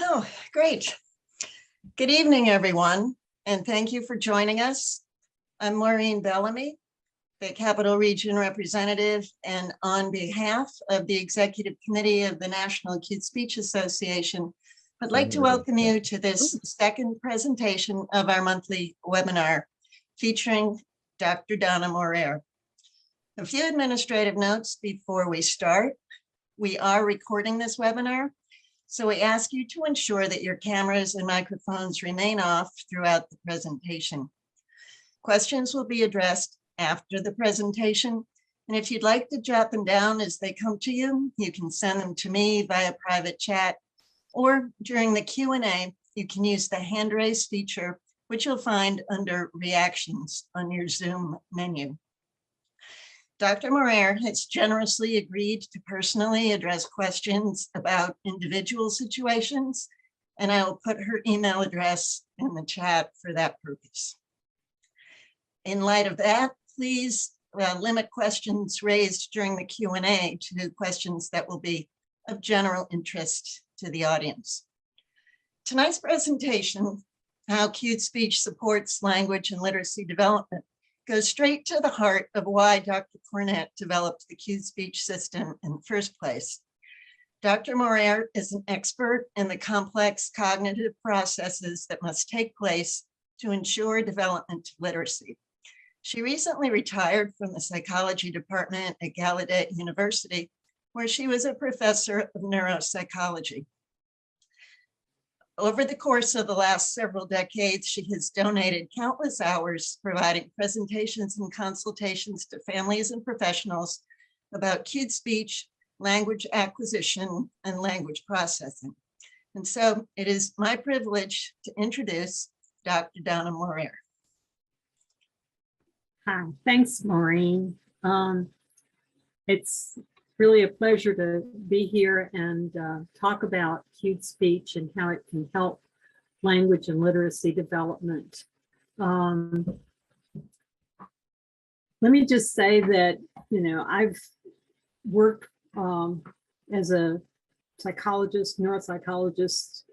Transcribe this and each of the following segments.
Oh, great. Good evening, everyone, and thank you for joining us. I'm Maureen Bellamy, the Capital Region representative, and on behalf of the Executive Committee of the National Acute Speech Association, I'd like to welcome you to this second presentation of our monthly webinar featuring Dr. Donna Morere. A few administrative notes before we start. We are recording this webinar, so we ask you to ensure that your cameras and microphones remain off throughout the presentation. Questions will be addressed after the presentation, and if you'd like to jot them down as they come to you, you can send them to me via private chat, or during the Q&A, you can use the hand raise feature, which you'll find under reactions on your Zoom menu. Dr. Morere has generously agreed to personally address questions about individual situations, and I will put her email address in the chat for that purpose. In light of that, please limit questions raised during the Q&A to questions that will be of general interest to the audience. Tonight's presentation, How Acute Speech Supports Language and Literacy Development, goes straight to the heart of why Dr. Cornett developed the acute speech system in the first place. Dr. Morere is an expert in the complex cognitive processes that must take place to ensure development of literacy. She recently retired from the psychology department at Gallaudet University, where she was a professor of neuropsychology. Over the course of the last several decades, she has donated countless hours providing presentations and consultations to families and professionals about acute speech, language acquisition, and language processing. And so it is my privilege to introduce Dr. Donna Morere. Hi, thanks, Maureen. It's really a pleasure to be here and talk about acute speech and how it can help language and literacy development. Let me just say that, I've worked as a psychologist, neuropsychologist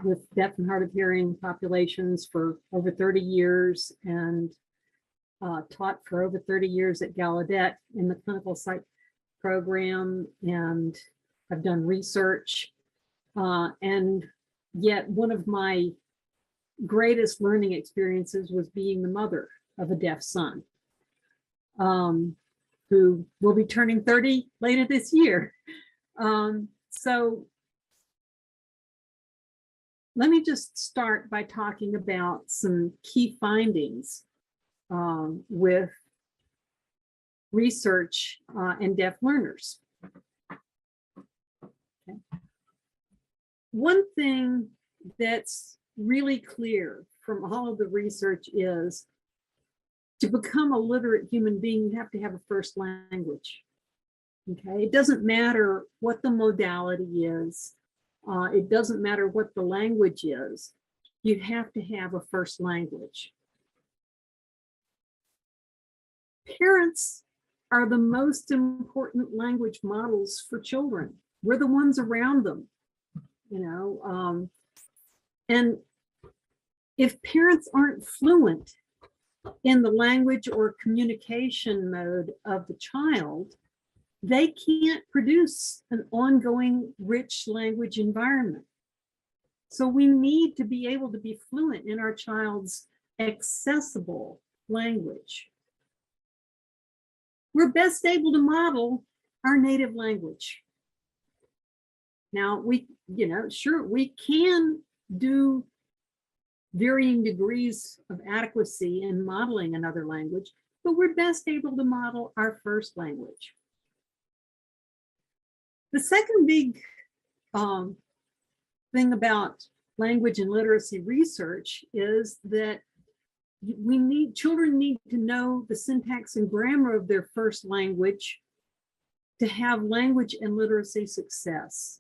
with deaf and hard of hearing populations for over 30 years and taught for over 30 years at Gallaudet in the clinical psych program, and I've done research, and yet one of my greatest learning experiences was being the mother of a deaf son who will be turning 30 later this year. So let me just start by talking about some key findings with research and deaf learners. Okay. One thing that's really clear from all of the research is to become a literate human being, you have to have a first language. Okay, it doesn't matter what the modality is. It doesn't matter what the language is. You have to have a first language. Parents are the most important language models for children. We're the ones around them, and if parents aren't fluent in the language or communication mode of the child, they can't produce an ongoing rich language environment. So we need to be able to be fluent in our child's accessible language. We're best able to model our native language. Now, we can do varying degrees of adequacy in modeling another language, but we're best able to model our first language. The second big thing about language and literacy research is that children need to know the syntax and grammar of their first language to have language and literacy success.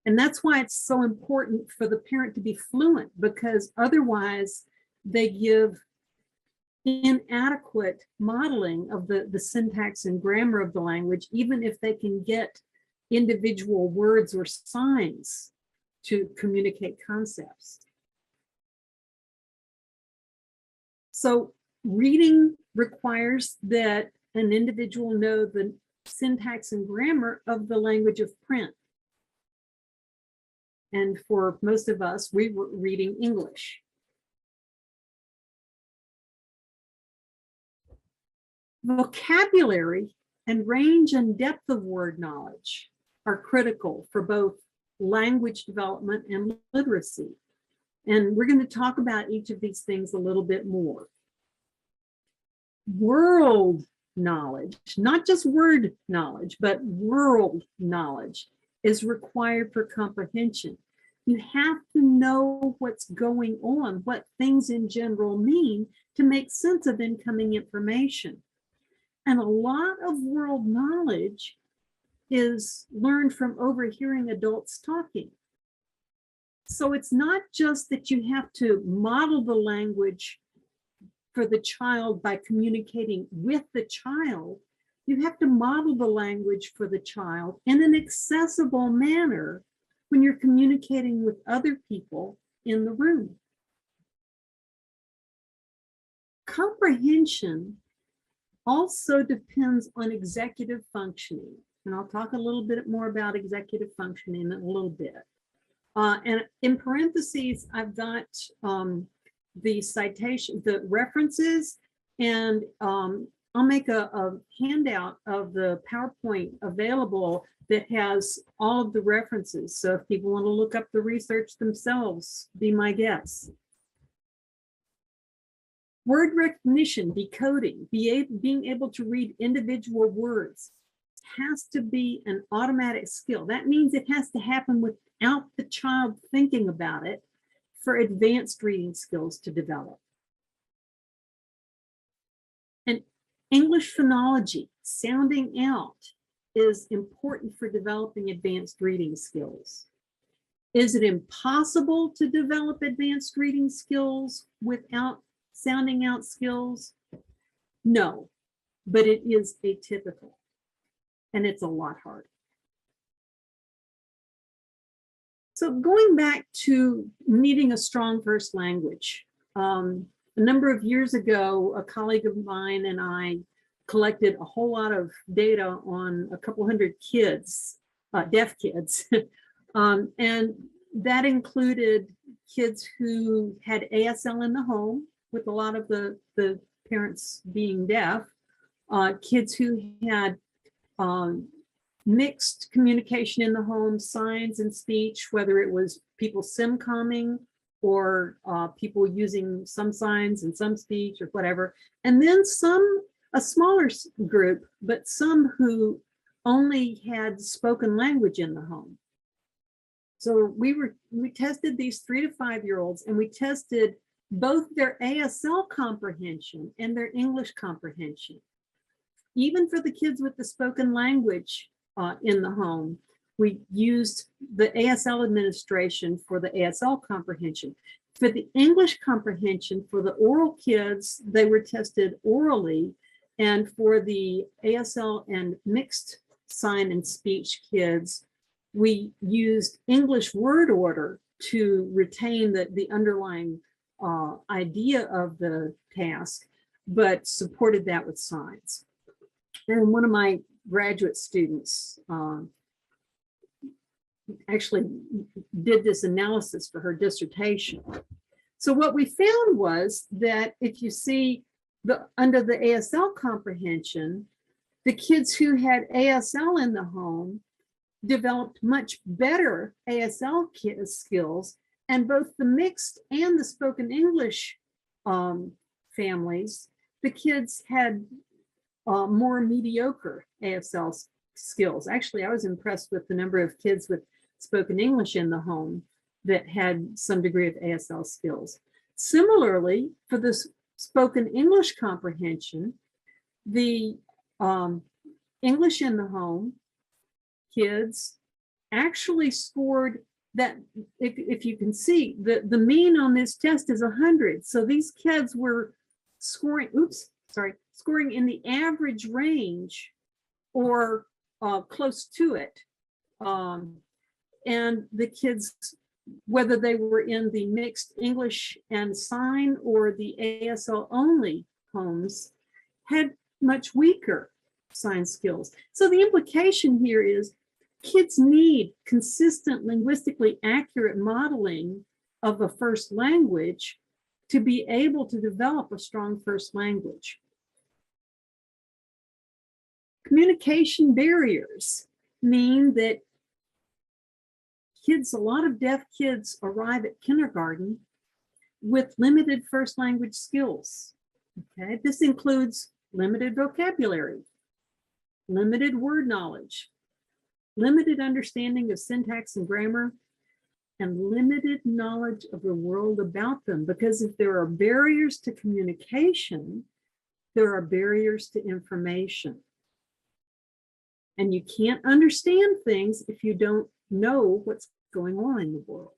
And that's why it's so important for the parent to be fluent, because otherwise they give inadequate modeling of the syntax and grammar of the language, even if they can get individual words or signs to communicate concepts. So reading requires that an individual know the syntax and grammar of the language of print. And for most of us, we were reading English. Vocabulary and range and depth of word knowledge are critical for both language development and literacy. And we're going to talk about each of these things a little bit more. World knowledge, not just word knowledge, but world knowledge is required for comprehension. You have to know what's going on, what things in general mean to make sense of incoming information. And a lot of world knowledge is learned from overhearing adults talking. So it's not just that you have to model the language for the child by communicating with the child. You have to model the language for the child in an accessible manner when you're communicating with other people in the room. Comprehension also depends on executive functioning. And I'll talk a little bit more about executive functioning in a little bit. And in parentheses, I've got the citation, the references, and I'll make a handout of the PowerPoint available that has all of the references. So if people want to look up the research themselves, be my guest. Word recognition, decoding, being able to read individual words has to be an automatic skill. That means it has to happen without the child thinking about it for advanced reading skills to develop. And English phonology, sounding out, is important for developing advanced reading skills. Is it impossible to develop advanced reading skills without sounding out skills? No, but it is atypical, and it's a lot harder. So going back to needing a strong first language, a number of years ago, a colleague of mine and I collected a whole lot of data on a couple hundred kids, deaf kids, and that included kids who had ASL in the home, with a lot of the parents being deaf, kids who had mixed communication in the home, signs and speech, whether it was people simcomming or people using some signs and some speech or whatever. And then a smaller group, but some who only had spoken language in the home. So we tested these 3 to 5 year olds, and we tested both their ASL comprehension and their English comprehension. Even for the kids with the spoken language in the home, we used the ASL administration for the ASL comprehension. For the English comprehension, for the oral kids, they were tested orally. And for the ASL and mixed sign and speech kids, we used English word order to retain the underlying idea of the task, but supported that with signs. And one of my graduate students actually did this analysis for her dissertation. So what we found was that if you see under the ASL comprehension, the kids who had ASL in the home developed much better ASL skills, and both the mixed and the spoken English families, the kids had more mediocre ASL skills. Actually, I was impressed with the number of kids with spoken English in the home that had some degree of ASL skills. Similarly, for the spoken English comprehension, the English in the home kids actually scored that, if you can see, the mean on this test is 100. So these kids were scoring in the average range or close to it And the kids, whether they were in the mixed English and sign or the ASL only homes, had much weaker sign skills. So the implication here is kids need consistent, linguistically accurate modeling of a first language to be able to develop a strong first language. Communication barriers mean that kids, a lot of deaf kids arrive at kindergarten with limited first language skills. Okay, this includes limited vocabulary, limited word knowledge, limited understanding of syntax and grammar, and limited knowledge of the world about them. Because if there are barriers to communication, there are barriers to information. And you can't understand things if you don't know what's going on in the world.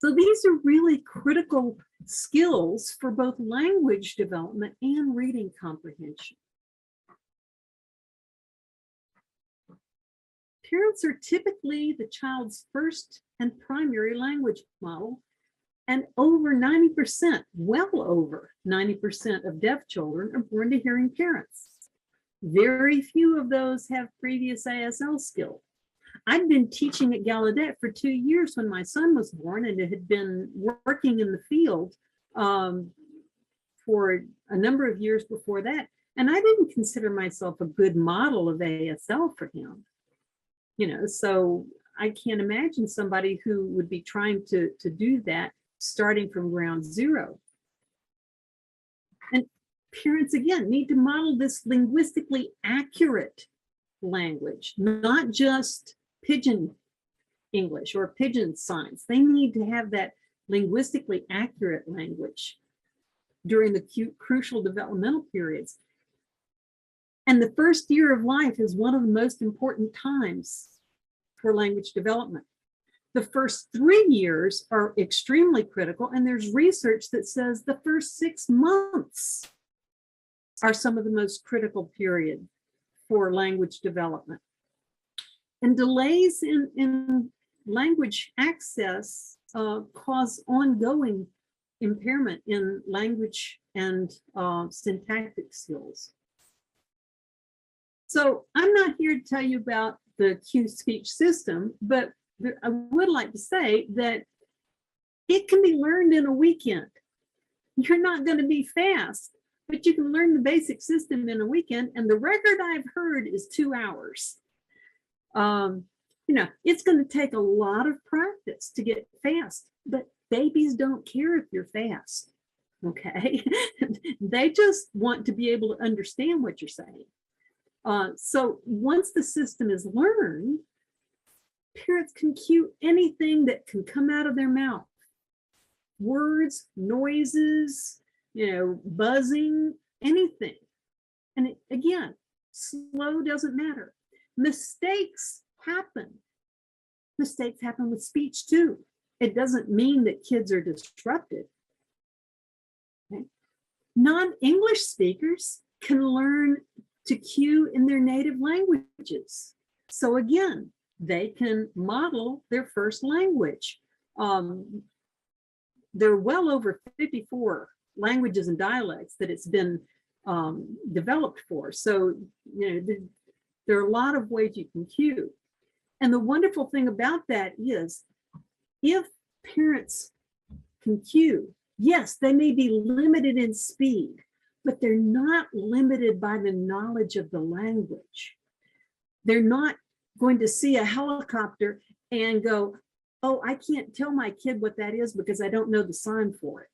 So these are really critical skills for both language development and reading comprehension. Parents are typically the child's first and primary language model, and over 90%, well over 90% of deaf children are born to hearing parents. Very few of those have previous ASL skill. I'd been teaching at Gallaudet for 2 years when my son was born, and had been working in the field for a number of years before that. And I didn't consider myself a good model of ASL for him. You know, so I can't imagine somebody who would be trying to do that starting from ground zero. And parents, again, need to model this linguistically accurate language, not just pidgin English or pidgin signs. They need to have that linguistically accurate language during the crucial developmental periods. And the first year of life is one of the most important times for language development. The first 3 years are extremely critical, and there's research that says the first 6 months are some of the most critical period for language development. And delays in language access cause ongoing impairment in language and syntactic skills. So I'm not here to tell you about the cue speech system, but I would like to say that it can be learned in a weekend. You're not going to be fast, but you can learn the basic system in a weekend. And the record I've heard is 2 hours. You know, it's going to take a lot of practice to get fast, but babies don't care if you're fast. Okay. They just want to be able to understand what you're saying. So once the system is learned, parents can cue anything that can come out of their mouth. Words, noises, you know, buzzing, anything. And again, slow doesn't matter. Mistakes happen. Mistakes happen with speech too. It doesn't mean that kids are disrupted. Okay? Non-English speakers can learn to cue in their native languages. So again, they can model their first language. There are well over 54 languages and dialects that it's been developed for. So, you know, there are a lot of ways you can cue. And the wonderful thing about that is, if parents can cue, yes, they may be limited in speed, but they're not limited by the knowledge of the language. They're not going to see a helicopter and go, oh, I can't tell my kid what that is because I don't know the sign for it.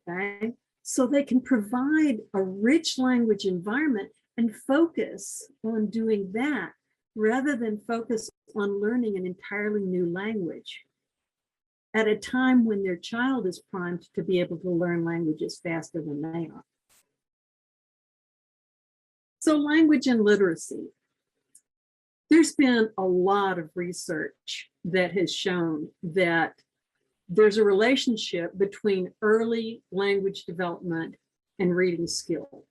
Okay, so they can provide a rich language environment and focus on doing that rather than focus on learning an entirely new language at a time when their child is primed to be able to learn languages faster than they are. So language and literacy. There's been a lot of research that has shown that there's a relationship between early language development and reading skill.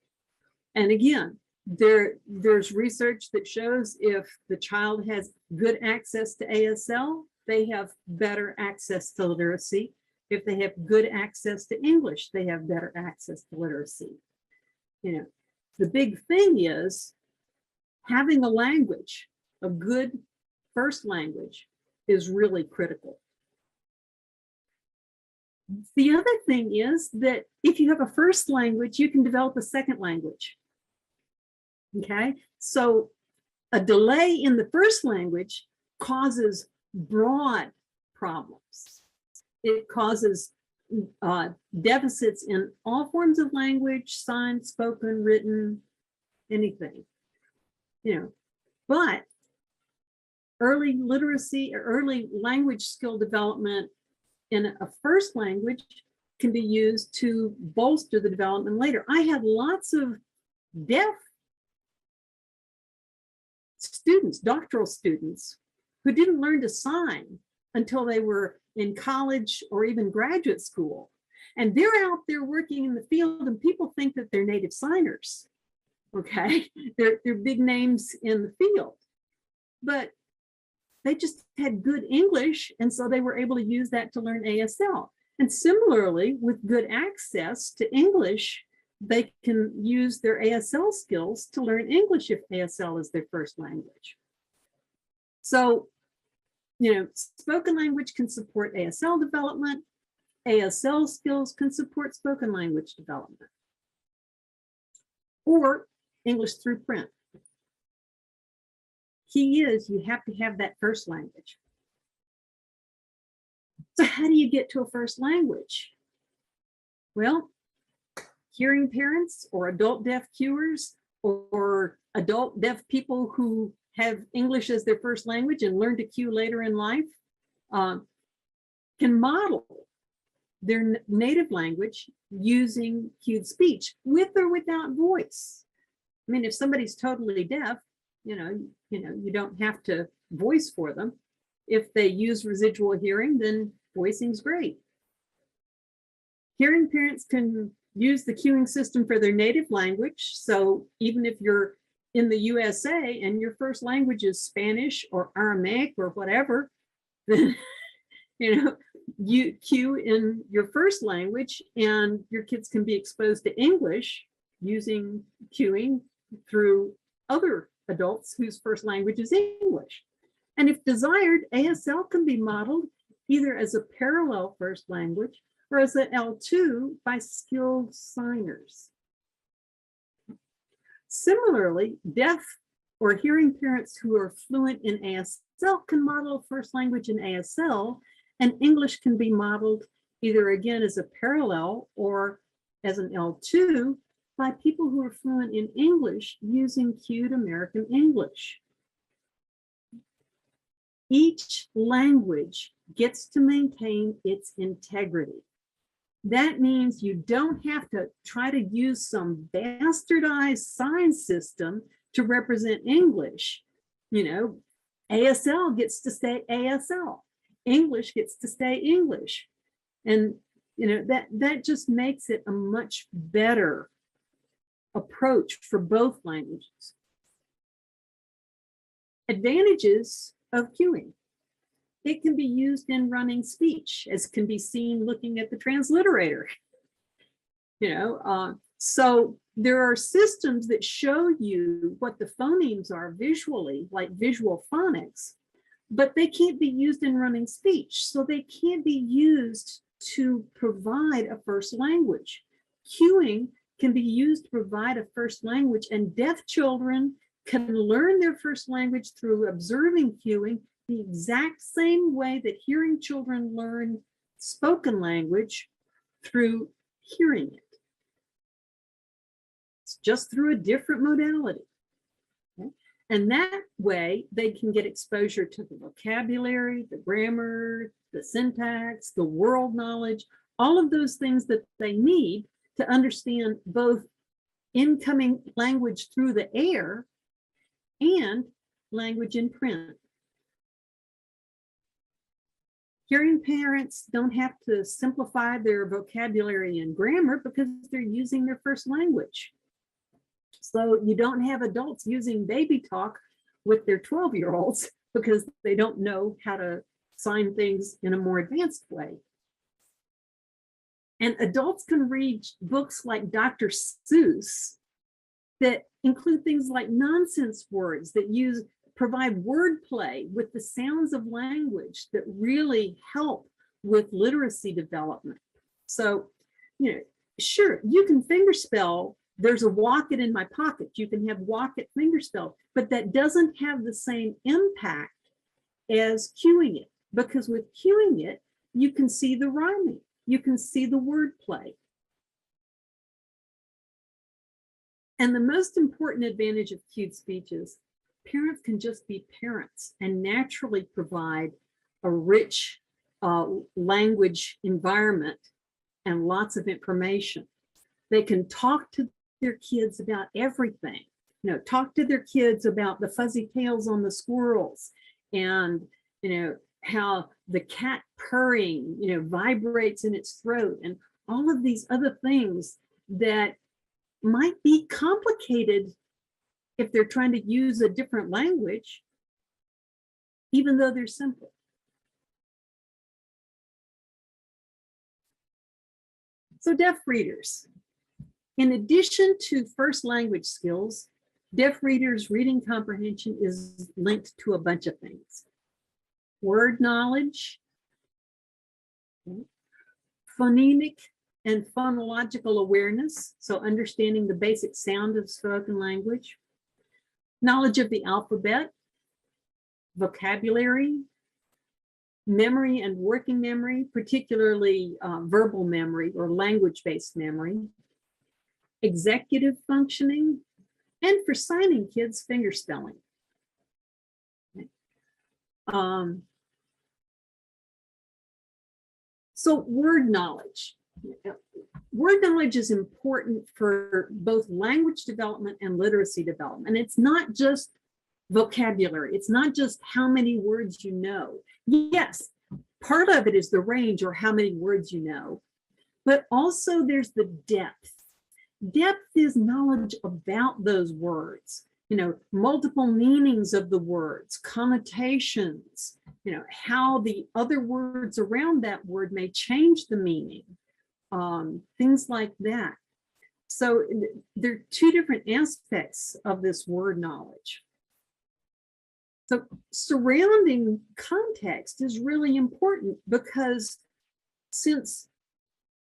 And again, There's research that shows if the child has good access to ASL, they have better access to literacy. If they have good access to English, they have better access to literacy. You know, the big thing is having a language, a good first language, is really critical. The other thing is that if you have a first language, you can develop a second language. Okay, so a delay in the first language causes broad problems. It causes deficits in all forms of language, signed, spoken, written, anything. You know, but early literacy or early language skill development in a first language can be used to bolster the development later. I had lots of deaf students, doctoral students, who didn't learn to sign until they were in college or even graduate school. And they're out there working in the field, and people think that they're native signers. Okay, they're big names in the field, but they just had good English, and so they were able to use that to learn ASL. And similarly, with good access to English, they can use their ASL skills to learn English if ASL is their first language. So, you know, spoken language can support ASL development. ASL skills can support spoken language development. Or English through print. Key is you have to have that first language. So how do you get to a first language? Well, hearing parents or adult deaf cuers or adult deaf people who have English as their first language and learn to cue later in life can model their native language using cued speech with or without voice. I mean, if somebody's totally deaf, you don't have to voice for them. If they use residual hearing, then voicing's great. Hearing parents can use the cueing system for their native language. So even if you're in the USA and your first language is Spanish or Aramaic or whatever, then you cue in your first language, and your kids can be exposed to English using cueing through other adults whose first language is English. And if desired, ASL can be modeled either as a parallel first language or as an L2 by skilled signers. Similarly, deaf or hearing parents who are fluent in ASL can model first language in ASL, and English can be modeled either again as a parallel or as an L2 by people who are fluent in English using cued American English. Each language gets to maintain its integrity. That means you don't have to try to use some bastardized sign system to represent English. ASL gets to stay ASL. English gets to stay English. And that just makes it a much better approach for both languages. Advantages of cueing. It can be used in running speech, as can be seen looking at the transliterator. So there are systems that show you what the phonemes are visually, like visual phonics, but they can't be used in running speech. So they can't be used to provide a first language. Cueing can be used to provide a first language, and deaf children can learn their first language through observing cueing the exact same way that hearing children learn spoken language through hearing it. It's just through a different modality. Okay? And that way they can get exposure to the vocabulary, the grammar, the syntax, the world knowledge, all of those things that they need to understand both incoming language through the air and language in print. Hearing parents don't have to simplify their vocabulary and grammar because they're using their first language. So you don't have adults using baby talk with their 12-year-olds because they don't know how to sign things in a more advanced way. And adults can read books like Dr. Seuss that include things like nonsense words that provide wordplay with the sounds of language that really help with literacy development. So, sure, you can fingerspell, there's a walk it in my pocket. You can have walk it fingerspell, but that doesn't have the same impact as cueing it, because with cueing it, you can see the rhyming, you can see the wordplay. And the most important advantage of cued speech is parents can just be parents and naturally provide a rich language environment and lots of information. They can talk to their kids about everything, talk to their kids about the fuzzy tails on the squirrels and, how the cat purring, vibrates in its throat and all of these other things that might be complicated if they're trying to use a different language, even though they're simple. So deaf readers, in addition to first language skills, deaf readers' reading comprehension is linked to a bunch of things. Word knowledge, phonemic and phonological awareness, so understanding the basic sound of spoken language, knowledge of the alphabet, vocabulary, memory and working memory, particularly verbal memory or language-based memory, executive functioning, and for signing kids, fingerspelling. So word knowledge. Word knowledge is important for both language development and literacy development. And it's not just vocabulary. It's not just how many words you know. Yes, part of it is the range or how many words you know, but also there's the depth. Depth is knowledge about those words, multiple meanings of the words, connotations, how the other words around that word may change the meaning, things like that. So there are two different aspects of this word knowledge. So surrounding context is really important because since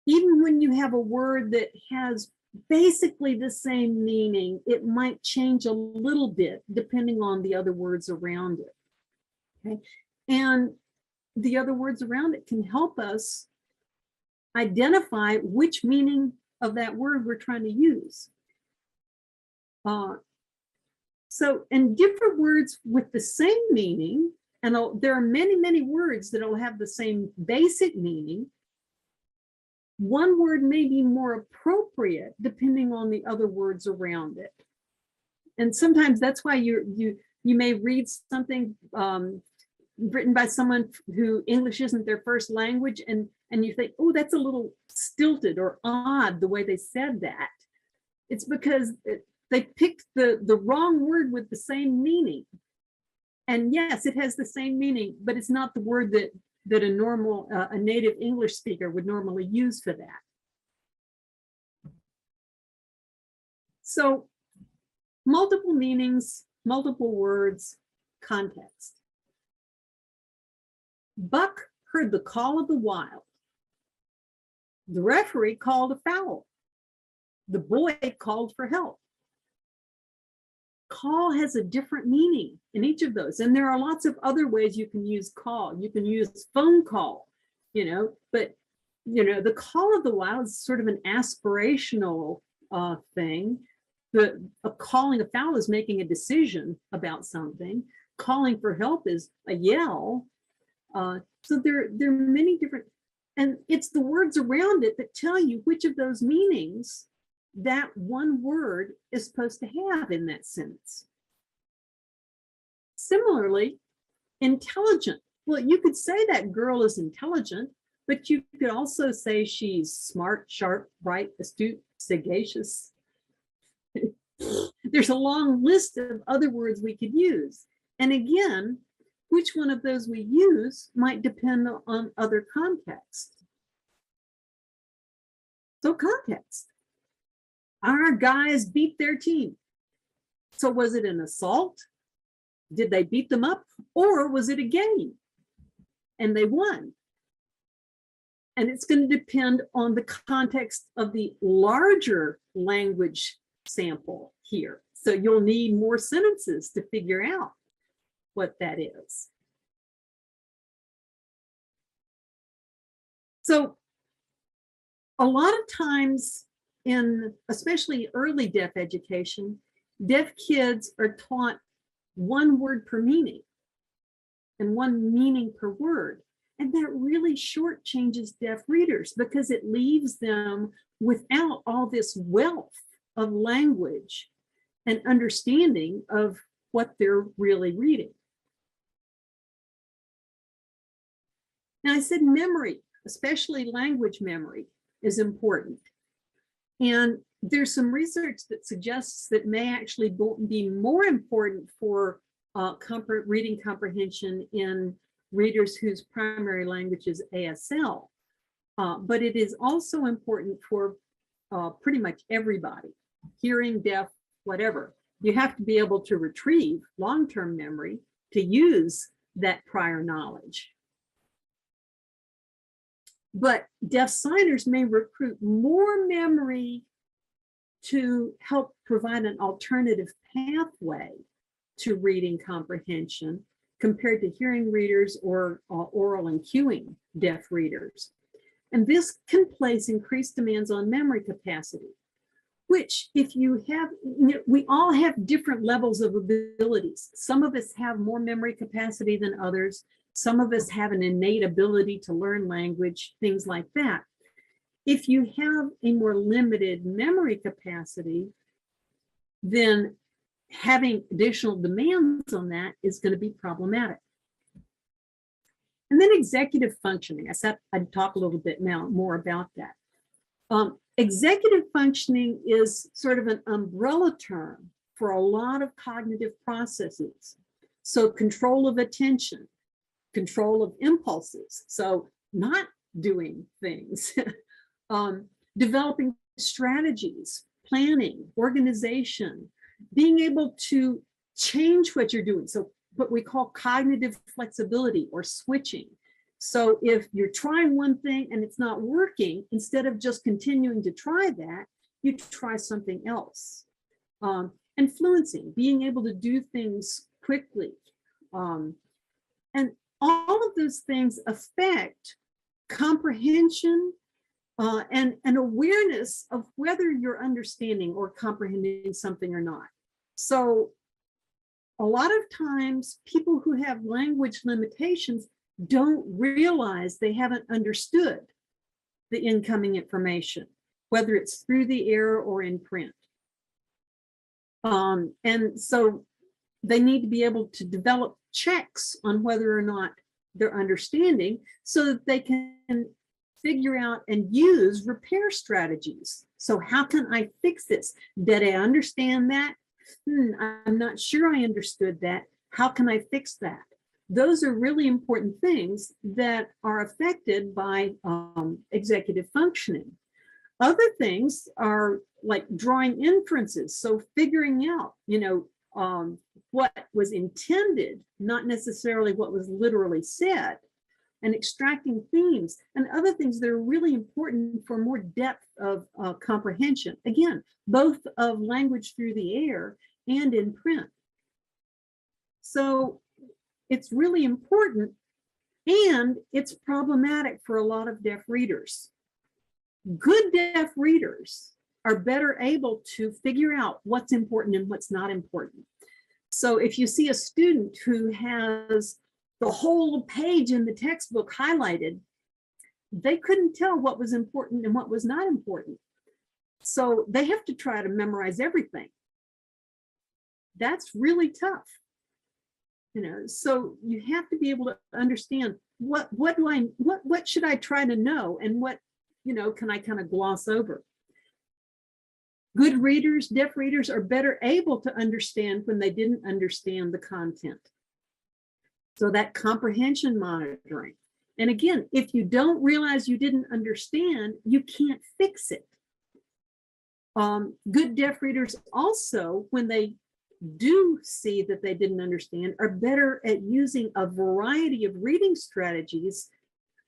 even when you have a word that has basically the same meaning, it might change a little bit depending on the other words around it. Okay, and the other words around it can help us identify which meaning of that word we're trying to use. So, and different words with the same meaning, and there are many, many words that will have the same basic meaning. One word may be more appropriate depending on the other words around it. And sometimes that's why you may read something written by someone who English isn't their first language, and you think, oh, that's a little stilted or odd the way they said that. It's because they picked the wrong word with the same meaning. And yes, it has the same meaning, but it's not the word that a native English speaker would normally use for that. So multiple meanings, multiple words, context. Buck heard the call of the wild. The referee called a foul. The boy called for help. Call has a different meaning in each of those. And there are lots of other ways you can use call. You can use phone call, but the call of the wild is sort of an aspirational thing. Calling a foul is making a decision about something. Calling for help is a yell. So there are many different, and it's the words around it that tell you which of those meanings that one word is supposed to have in that sentence. Similarly, intelligent. Well, you could say that girl is intelligent, but you could also say she's smart, sharp, bright, astute, sagacious. There's a long list of other words we could use. And again, which one of those we use might depend on other contexts. So context. Our guys beat their team. So was it an assault? Did they beat them up? Or was it a game and they won? And it's going to depend on the context of the larger language sample here. So you'll need more sentences to figure out what that is. So a lot of times in especially early deaf education, deaf kids are taught one word per meaning and one meaning per word. And that really shortchanges deaf readers because it leaves them without all this wealth of language and understanding of what they're really reading. Now, I said memory, especially language memory, is important. And there's some research that suggests that may actually be more important for reading comprehension in readers whose primary language is ASL. But it is also important for pretty much everybody, hearing, deaf, whatever. You have to be able to retrieve long-term memory to use that prior knowledge. But deaf signers may recruit more memory to help provide an alternative pathway to reading comprehension compared to hearing readers or oral and cueing deaf readers. And this can place increased demands on memory capacity, which if you have, we all have different levels of abilities. Some of us have more memory capacity than others. Some of us have an innate ability to learn language, things like that. If you have a more limited memory capacity, then having additional demands on that is going to be problematic. And then executive functioning. I said I'd talk a little bit now more about that. Executive functioning is sort of an umbrella term for a lot of cognitive processes. So control of attention, control of impulses, so not doing things, developing strategies, planning, organization, being able to change what you're doing. So what we call cognitive flexibility or switching. So if you're trying one thing and it's not working, instead of just continuing to try that, you try something else. And fluency, being able to do things quickly. And all of those things affect comprehension and an awareness of whether you're understanding or comprehending something or not. So a lot of times people who have language limitations don't realize they haven't understood the incoming information, whether it's through the air or in print. And so they need to be able to develop checks on whether or not they're understanding so that they can figure out and use repair strategies. So how can I fix this? Did I understand that? I'm not sure I understood that. How can I fix that? Those are really important things that are affected by executive functioning. Other things are like drawing inferences. So figuring out, what was intended, not necessarily what was literally said, and extracting themes and other things that are really important for more depth of comprehension. Again, both of language through the air and in print. So it's really important, and it's problematic for a lot of deaf readers. Good deaf readers are better able to figure out what's important and what's not important. So if you see a student who has the whole page in the textbook highlighted, they couldn't tell what was important and what was not important. So they have to try to memorize everything. That's really tough. So you have to be able to understand what should I try to know, and what, can I kind of gloss over? Good readers, deaf readers are better able to understand when they didn't understand the content. So that comprehension monitoring. And again, if you don't realize you didn't understand, you can't fix it. Good deaf readers also, when they do see that they didn't understand, are better at using a variety of reading strategies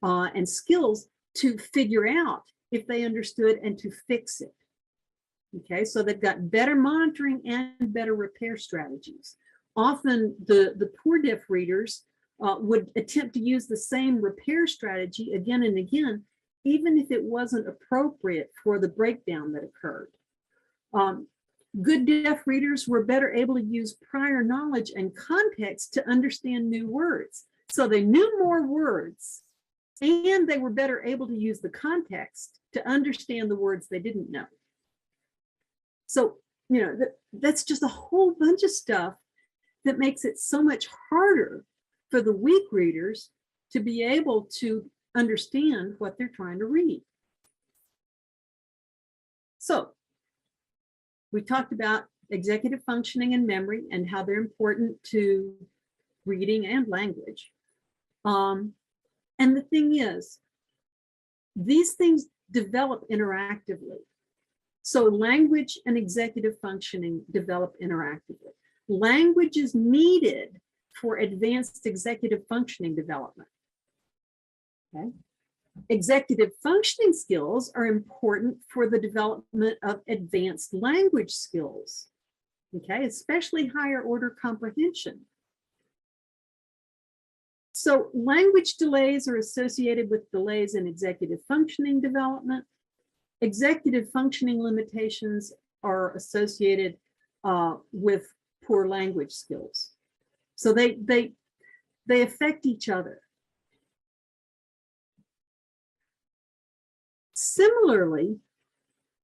and skills to figure out if they understood and to fix it. Okay, so they've got better monitoring and better repair strategies. Often the poor deaf readers would attempt to use the same repair strategy again and again, even if it wasn't appropriate for the breakdown that occurred. Good deaf readers were better able to use prior knowledge and context to understand new words. So they knew more words, and they were better able to use the context to understand the words they didn't know. So, you know, that's just a whole bunch of stuff that makes it so much harder for the weak readers to be able to understand what they're trying to read. So we talked about executive functioning and memory and how they're important to reading and language. And the thing is, these things develop interactively. So language and executive functioning develop interactively. Language is needed for advanced executive functioning development. Okay. Executive functioning skills are important for the development of advanced language skills, okay, especially higher order comprehension. So language delays are associated with delays in executive functioning development. Executive functioning limitations are associated with poor language skills. So they affect each other. Similarly,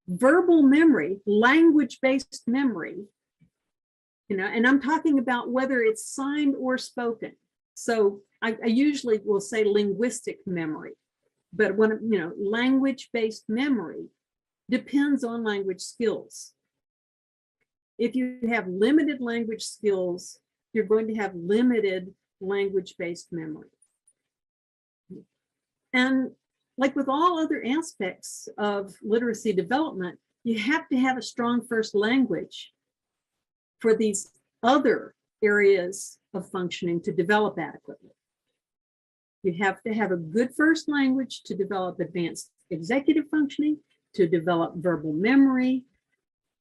verbal memory, language-based memory, you know, and I'm talking about whether it's signed or spoken. So I usually will say linguistic memory, but when, you know, language-based memory depends on language skills. If you have limited language skills, you're going to have limited language-based memory. And like with all other aspects of literacy development, you have to have a strong first language for these other areas of functioning to develop adequately. You have to have a good first language to develop advanced executive functioning, to develop verbal memory,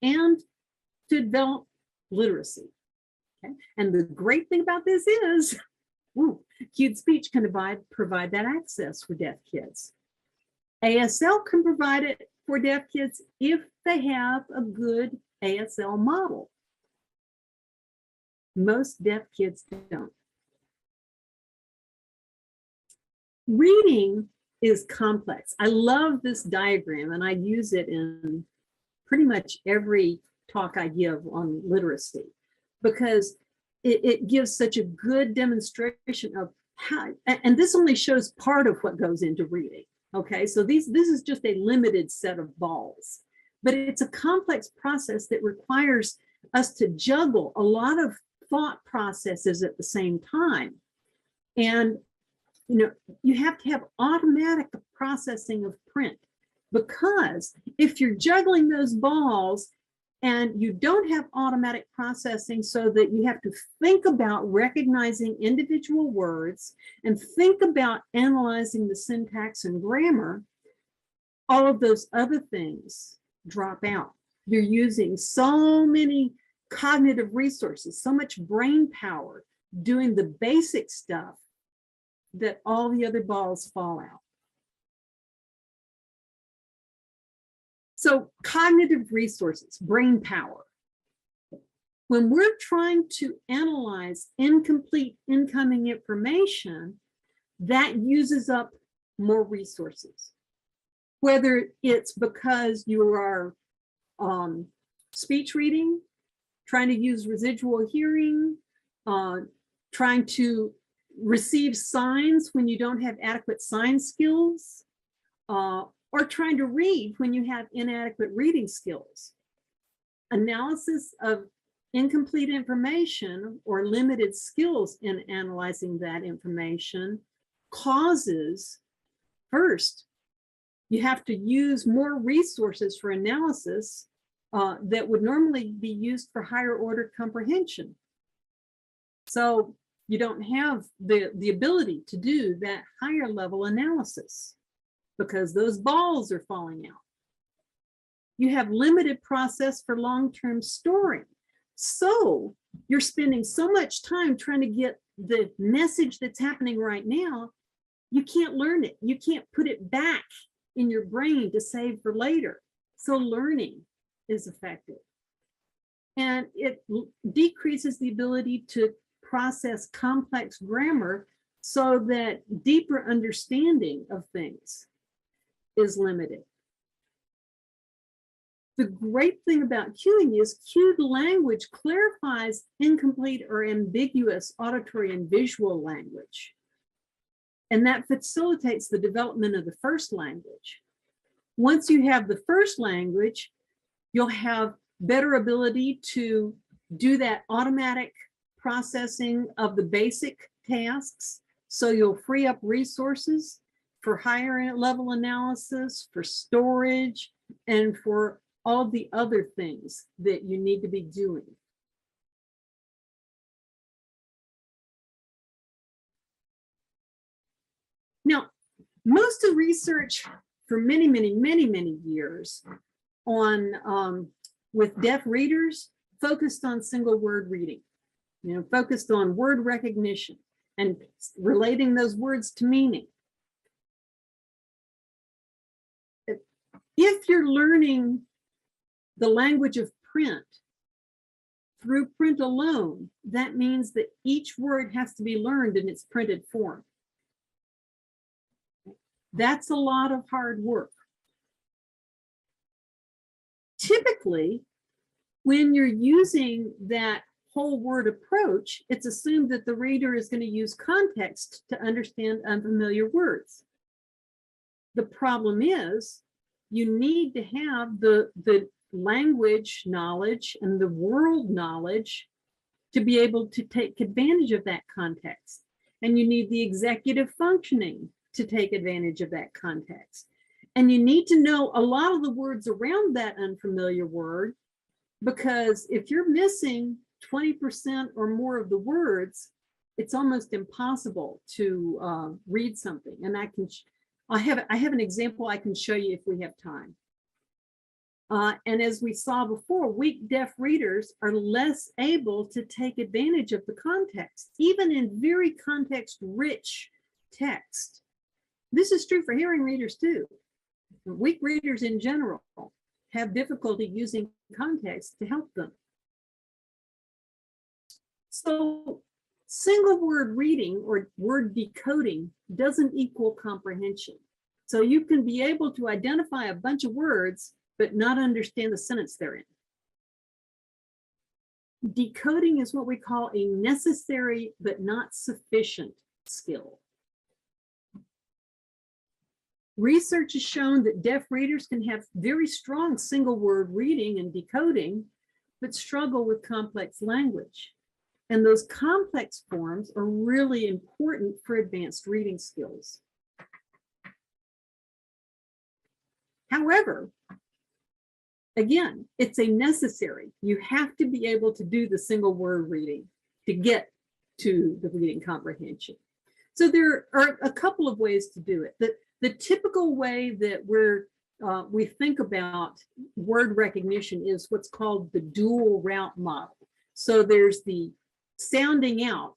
and to develop literacy. Okay? And the great thing about this is, cued speech can provide that access for deaf kids. ASL can provide it for deaf kids if they have a good ASL model. Most deaf kids don't. Reading is complex. I love this diagram, and I use it in pretty much every talk I give on literacy, because it gives such a good demonstration of how, and this only shows part of what goes into reading. Okay, so this is just a limited set of balls, but it's a complex process that requires us to juggle a lot of thought processes at the same time. And you know, you have to have automatic processing of print, because if you're juggling those balls and you don't have automatic processing, so that you have to think about recognizing individual words and think about analyzing the syntax and grammar, all of those other things drop out. You're using so many cognitive resources, so much brain power doing the basic stuff, that all the other balls fall out. So cognitive resources, brain power. When we're trying to analyze incomplete incoming information, that uses up more resources. Whether it's because you are speech reading, trying to use residual hearing, trying to receive signs when you don't have adequate sign skills, or trying to read when you have inadequate reading skills. analysis of incomplete information or limited skills in analyzing that information causes, first, you have to use more resources for analysis that would normally be used for higher order comprehension. So you don't have the ability to do that higher level analysis because those balls are falling out. You have limited process for long-term storing. So you're spending so much time trying to get the message that's happening right now, you can't learn it. You can't put it back in your brain to save for later. So learning is affected. And it decreases the ability to process complex grammar so that deeper understanding of things is limited. The great thing about cueing is cued language clarifies incomplete or ambiguous auditory and visual language. And that facilitates the development of the first language. Once you have the first language, you'll have better ability to do that automatic processing of the basic tasks. So you'll free up resources for higher level analysis, for storage, and for all the other things that you need to be doing. Now, most of the research for many years on with deaf readers focused on single word reading, focused on word recognition and relating those words to meaning. If you're learning the language of print through print alone, that means that each word has to be learned in its printed form. That's a lot of hard work. Typically, when you're using that whole word approach, it's assumed that the reader is going to use context to understand unfamiliar words. The problem is you need to have the language knowledge and the world knowledge to be able to take advantage of that context. And you need the executive functioning to take advantage of that context. And you need to know a lot of the words around that unfamiliar word, because if you're missing 20% or more of the words, it's almost impossible to read something. And I have an example I can show you if we have time. And as we saw before, weak deaf readers are less able to take advantage of the context, even in very context-rich text. This is true for hearing readers too. Weak readers in general have difficulty using context to help them. So single word reading or word decoding doesn't equal comprehension. So you can be able to identify a bunch of words but not understand the sentence they're in. Decoding is what we call a necessary but not sufficient skill. Research has shown that deaf readers can have very strong single word reading and decoding, but struggle with complex language. And those complex forms are really important for advanced reading skills. However, again, it's a necessary. You have to be able to do the single word reading to get to the reading comprehension. So there are a couple of ways to do it. The typical way that we think about word recognition is what's called the dual route model. So there's the sounding out,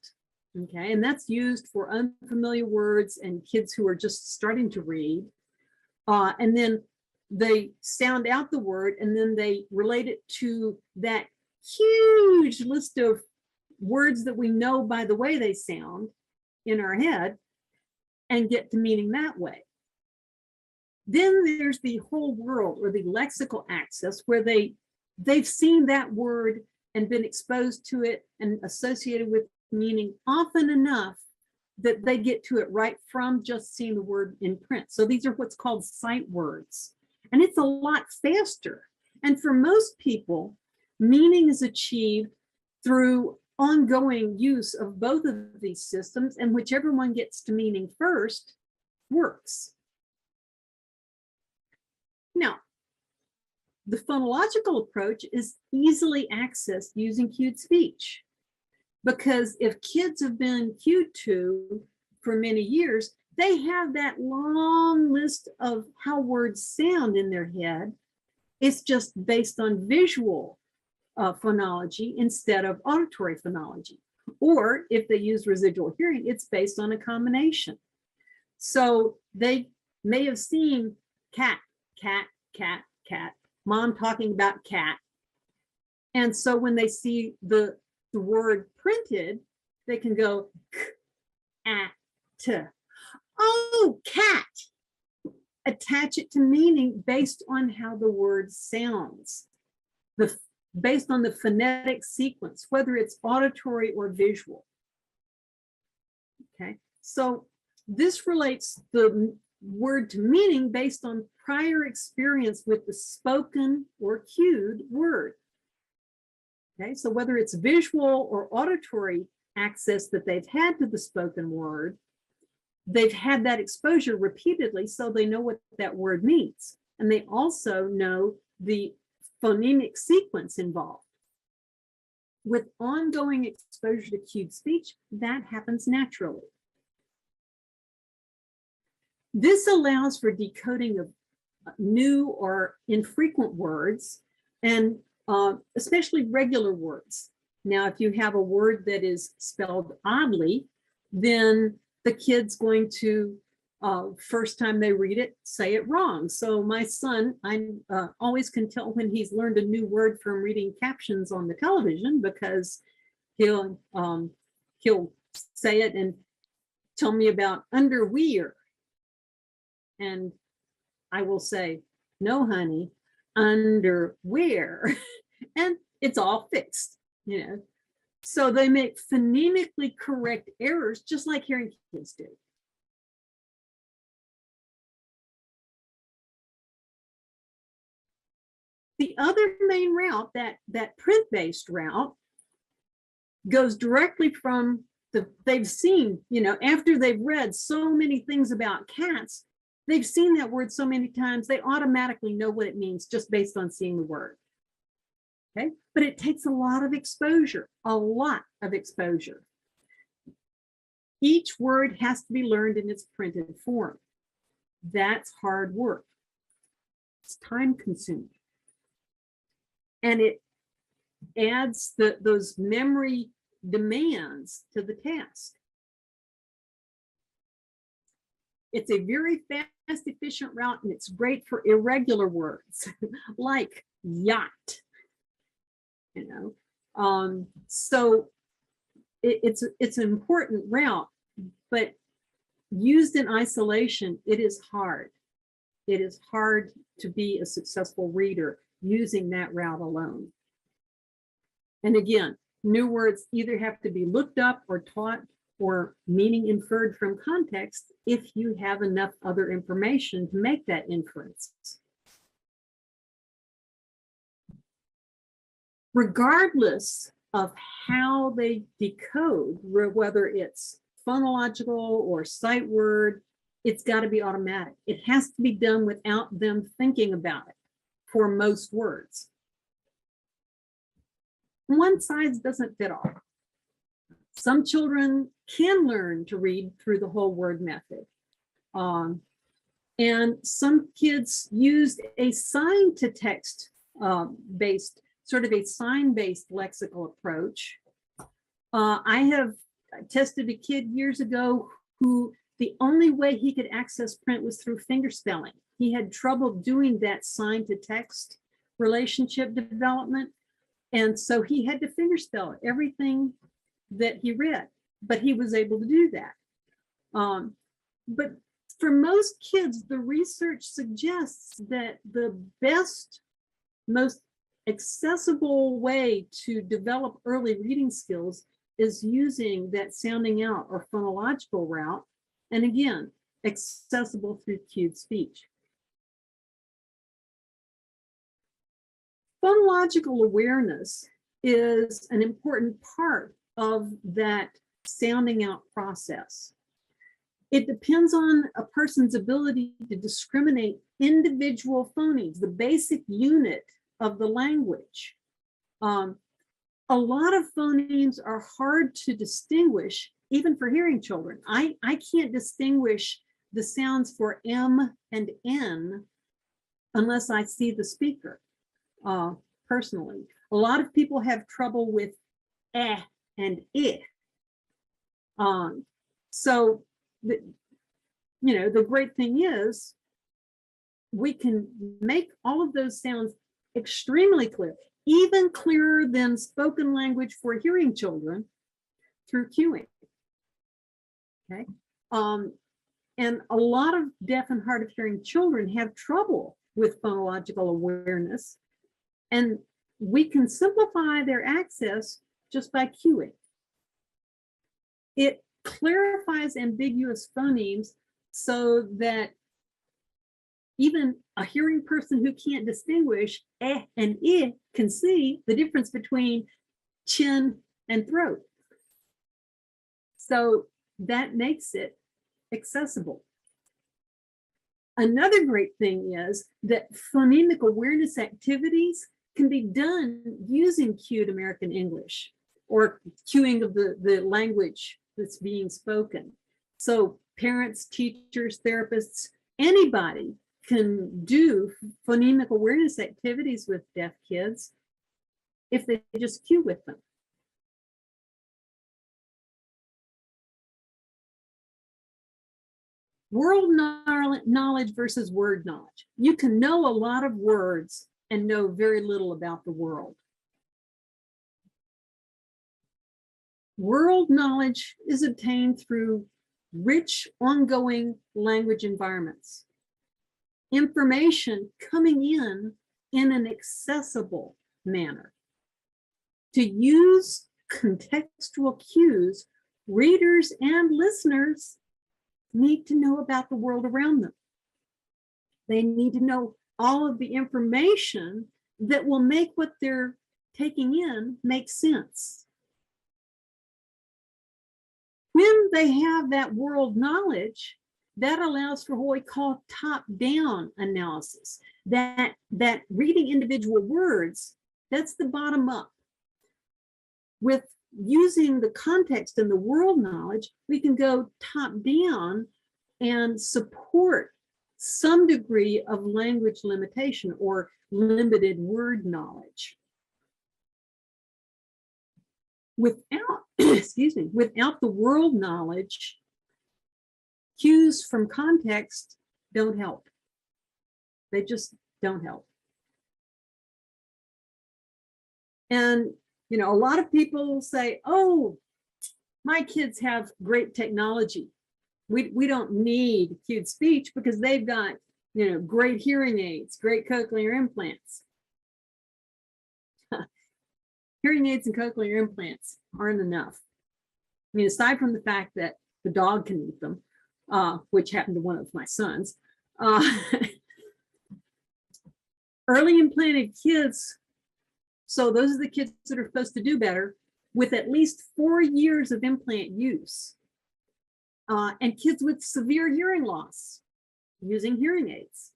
okay, and that's used for unfamiliar words and kids who are just starting to read. And then they sound out the word and then they relate it to that huge list of words that we know by the way they sound in our head and get to meaning that way. Then there's the whole world or the lexical axis where they've seen that word and been exposed to it and associated with meaning often enough that they get to it right from just seeing the word in print. So these are what's called sight words. And it's a lot faster. And for most people, Meaning is achieved through ongoing use of both of these systems, and whichever one gets to meaning first works. Now, the phonological approach is easily accessed using cued speech, because if kids have been cued to for many years, they have that long list of how words sound in their head. It's just based on visual phonology instead of auditory phonology. Or if they use residual hearing, it's based on a combination. So they may have seen cat, cat, cat, cat, mom talking about cat. And so when they see the word printed, they can go k-at. Oh, cat. Attach it to meaning based on how the word sounds, based on the phonetic sequence, whether it's auditory or visual. Okay, so this relates the word to meaning based on prior experience with the spoken or cued word. Okay, so whether it's visual or auditory access that they've had to the spoken word, they've had that exposure repeatedly, so they know what that word means. And they also know the phonemic sequence involved. With ongoing exposure to cued speech, that happens naturally. This allows for decoding of new or infrequent words, and especially regular words. Now, if you have a word that is spelled oddly, then the kid's going to, first time they read it, say it wrong. So my son, I always can tell when he's learned a new word from reading captions on the television, because he'll say it and tell me about underwear. And I will say, no, honey, underwear. And it's all fixed, you know. So they make phonemically correct errors, just like hearing kids do. The other main route, that print-based route, goes directly from they've seen, you know, after they've read so many things about cats, they've seen that word so many times, they automatically know what it means just based on seeing the word. Okay, but it takes a lot of exposure, a lot of exposure. Each word has to be learned in its printed form. That's hard work. It's time consuming. And it adds those memory demands to the task. It's a very fast, efficient route, and it's great for irregular words like yacht. You know, so it's an important route, but used in isolation, it is hard. It is hard to be a successful reader using that route alone. And again, new words either have to be looked up or taught, or meaning inferred from context if you have enough other information to make that inference. Regardless of how they decode, whether it's phonological or sight word, it's got to be automatic. It has to be done without them thinking about it for most words. One size doesn't fit all. Some children can learn to read through the whole word method. And some kids used a sign to text based, sort of a sign-based lexical approach. I have tested a kid years ago who the only way he could access print was through finger spelling. He had trouble doing that sign to text relationship development. And so he had to finger spell everything that he read, but he was able to do that. But for most kids, the research suggests that the best, most accessible way to develop early reading skills is using that sounding out or phonological route, and again, accessible through cued speech. Phonological awareness is an important part of that sounding out process. It depends on a person's ability to discriminate individual phonemes, the basic unit of the language. A lot of phonemes are hard to distinguish, even for hearing children. I can't distinguish the sounds for M and N unless I see the speaker, personally. A lot of people have trouble with eh and I. So, the great thing is we can make all of those sounds extremely clear, even clearer than spoken language for hearing children through cueing. Okay. And a lot of deaf and hard of hearing children have trouble with phonological awareness, and we can simplify their access just by cueing. It clarifies ambiguous phonemes so that even a hearing person who can't distinguish eh and I can see the difference between chin and throat. So that makes it accessible. Another great thing is that phonemic awareness activities can be done using cued American English or cueing of the language that's being spoken. So parents, teachers, therapists, anybody can do phonemic awareness activities with deaf kids if they just cue with them. World knowledge versus word knowledge. You can know a lot of words and know very little about the world. World knowledge is obtained through rich, ongoing language environments. Information coming in an accessible manner. To use contextual cues, readers and listeners need to know about the world around them. They need to know all of the information that will make what they're taking in make sense. When they have that world knowledge, that allows for what we call top-down analysis. That reading individual words, that's the bottom up. With using the context and the world knowledge, we can go top down and support some degree of language limitation or limited word knowledge. Without, without the world knowledge, cues from context don't help. They just don't help. And a lot of people say, oh, my kids have great technology. We don't need cued speech because they've got, great hearing aids, great cochlear implants. Hearing aids and cochlear implants aren't enough. I mean, aside from the fact that the dog can eat them, which happened to one of my sons, early implanted kids, so those are the kids that are supposed to do better, with at least 4 years of implant use. And kids with severe hearing loss using hearing aids.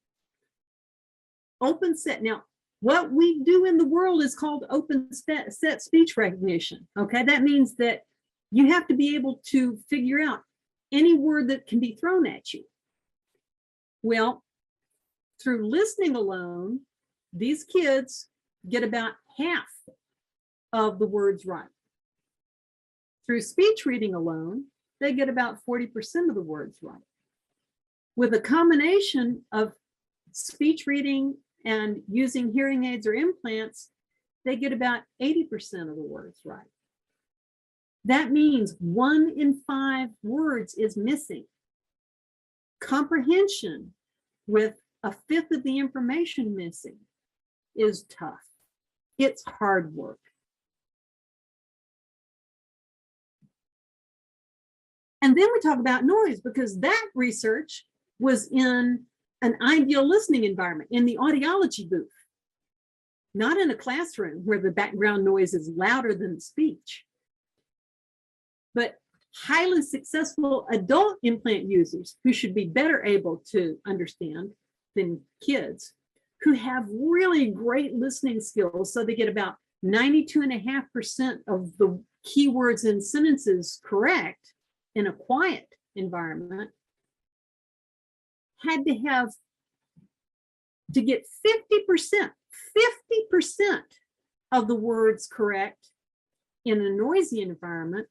Open set. Now, what we do in the world is called open set speech recognition. Okay, that means that you have to be able to figure out any word that can be thrown at you. Well, through listening alone, these kids get about half of the words right. Through speech reading alone, they get about 40% of the words right. With a combination of speech reading and using hearing aids or implants, they get about 80% of the words right. That means 1 in 5 words is missing. Comprehension with 1/5 of the information missing is tough. It's hard work. And then we talk about noise, because that research was in an ideal listening environment, in the audiology booth. not in a classroom where the background noise is louder than the speech, but highly successful adult implant users who should be better able to understand than kids, who have really great listening skills. So they get about 92.5% of the keywords and sentences correct in a quiet environment, had to have to get 50% of the words correct in a noisy environment,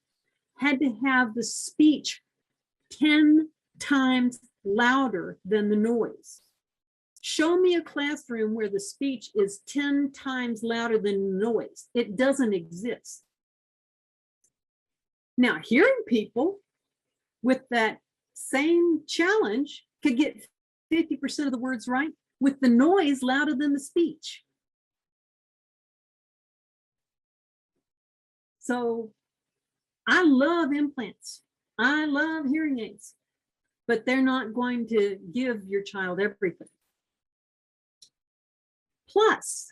had to have the speech 10 times louder than the noise. Show me a classroom where the speech is 10 times louder than the noise. It doesn't exist. Now, hearing people with that same challenge could get 50% of the words right with the noise louder than the speech. So I love implants. I love hearing aids, but they're not going to give your child everything. Plus,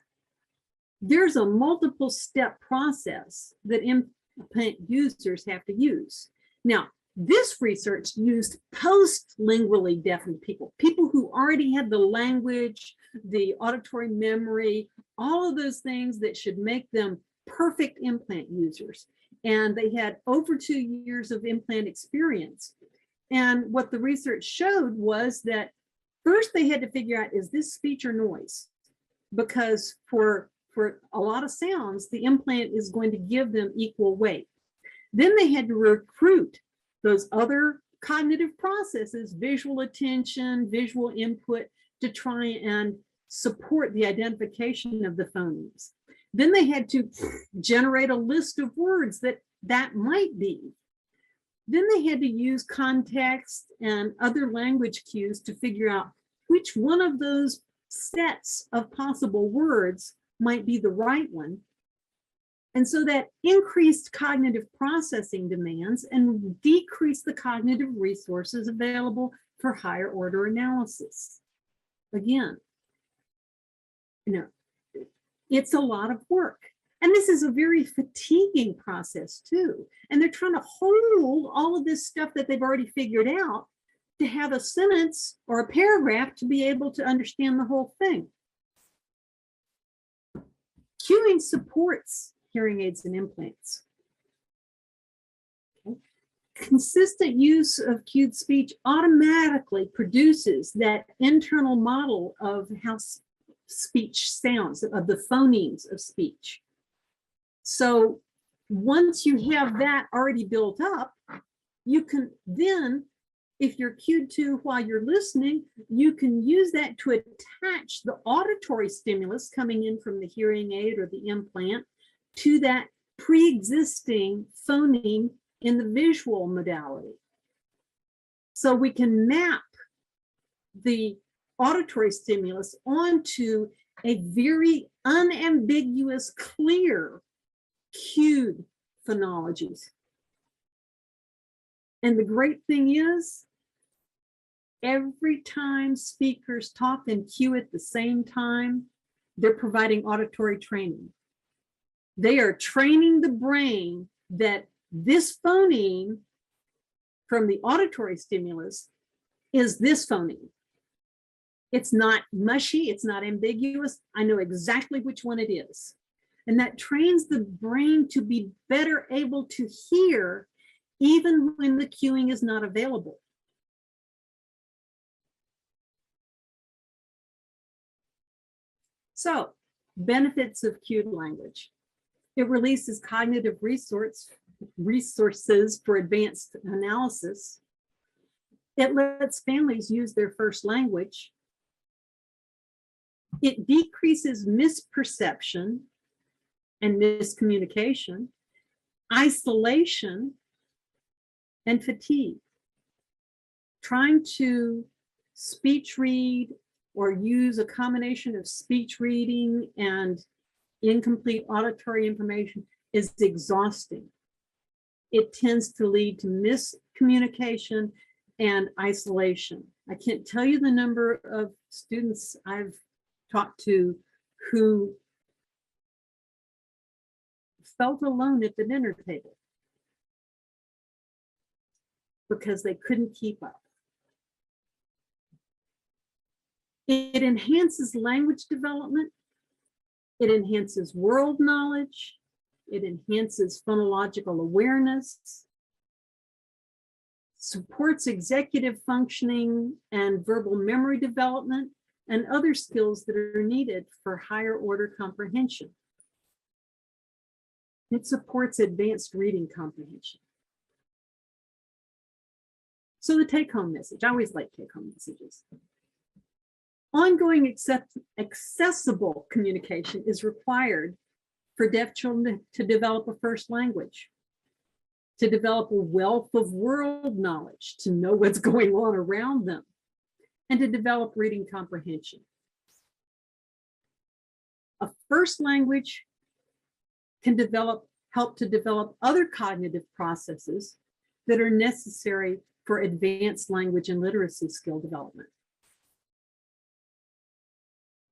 there's a multiple step process that implant users have to use. Now, this research used post-lingually deafened people, people who already had the language, the auditory memory, all of those things that should make them perfect implant users. And they had over 2 years of implant experience. And what the research showed was that first they had to figure out, is this speech or noise? Because for a lot of sounds, the implant is going to give them equal weight. Then they had to recruit those other cognitive processes, visual attention, visual input, to try and support the identification of the phonemes. Then they had to generate a list of words that might be. Then they had to use context and other language cues to figure out which one of those sets of possible words might be the right one. And so that increased cognitive processing demands and decreased the cognitive resources available for higher order analysis. Again, it's a lot of work. And this is a very fatiguing process too. And they're trying to hold all of this stuff that they've already figured out to have a sentence or a paragraph to be able to understand the whole thing. Cueing supports hearing aids and implants. Okay. Consistent use of cued speech automatically produces that internal model of how speech sounds, of the phonemes of speech. So once you have that already built up, you can then, if you're cued to while you're listening, you can use that to attach the auditory stimulus coming in from the hearing aid or the implant to that pre-existing phoneme in the visual modality. So we can map the auditory stimulus onto a very unambiguous, clear, cued phonologies. And the great thing is, every time speakers talk and cue at the same time, they're providing auditory training. They are training the brain that this phoneme from the auditory stimulus is this phoneme. It's not mushy, it's not ambiguous. I know exactly which one it is. And that trains the brain to be better able to hear even when the cueing is not available. So, benefits of cued language. It releases cognitive resources for advanced analysis. It lets families use their first language. It decreases misperception and miscommunication, isolation, and fatigue. Trying to speech read or use a combination of speech reading and incomplete auditory information is exhausting. It tends to lead to miscommunication and isolation. I can't tell you the number of students I've talked to who felt alone at the dinner table because they couldn't keep up. It enhances language development. It enhances world knowledge. It enhances phonological awareness, supports executive functioning and verbal memory development, and other skills that are needed for higher order comprehension. It supports advanced reading comprehension. So the take-home message, I always like take-home messages. Ongoing accessible communication is required for deaf children to develop a first language, to develop a wealth of world knowledge, to know what's going on around them, and to develop reading comprehension. A first language can help to develop other cognitive processes that are necessary for advanced language and literacy skill development.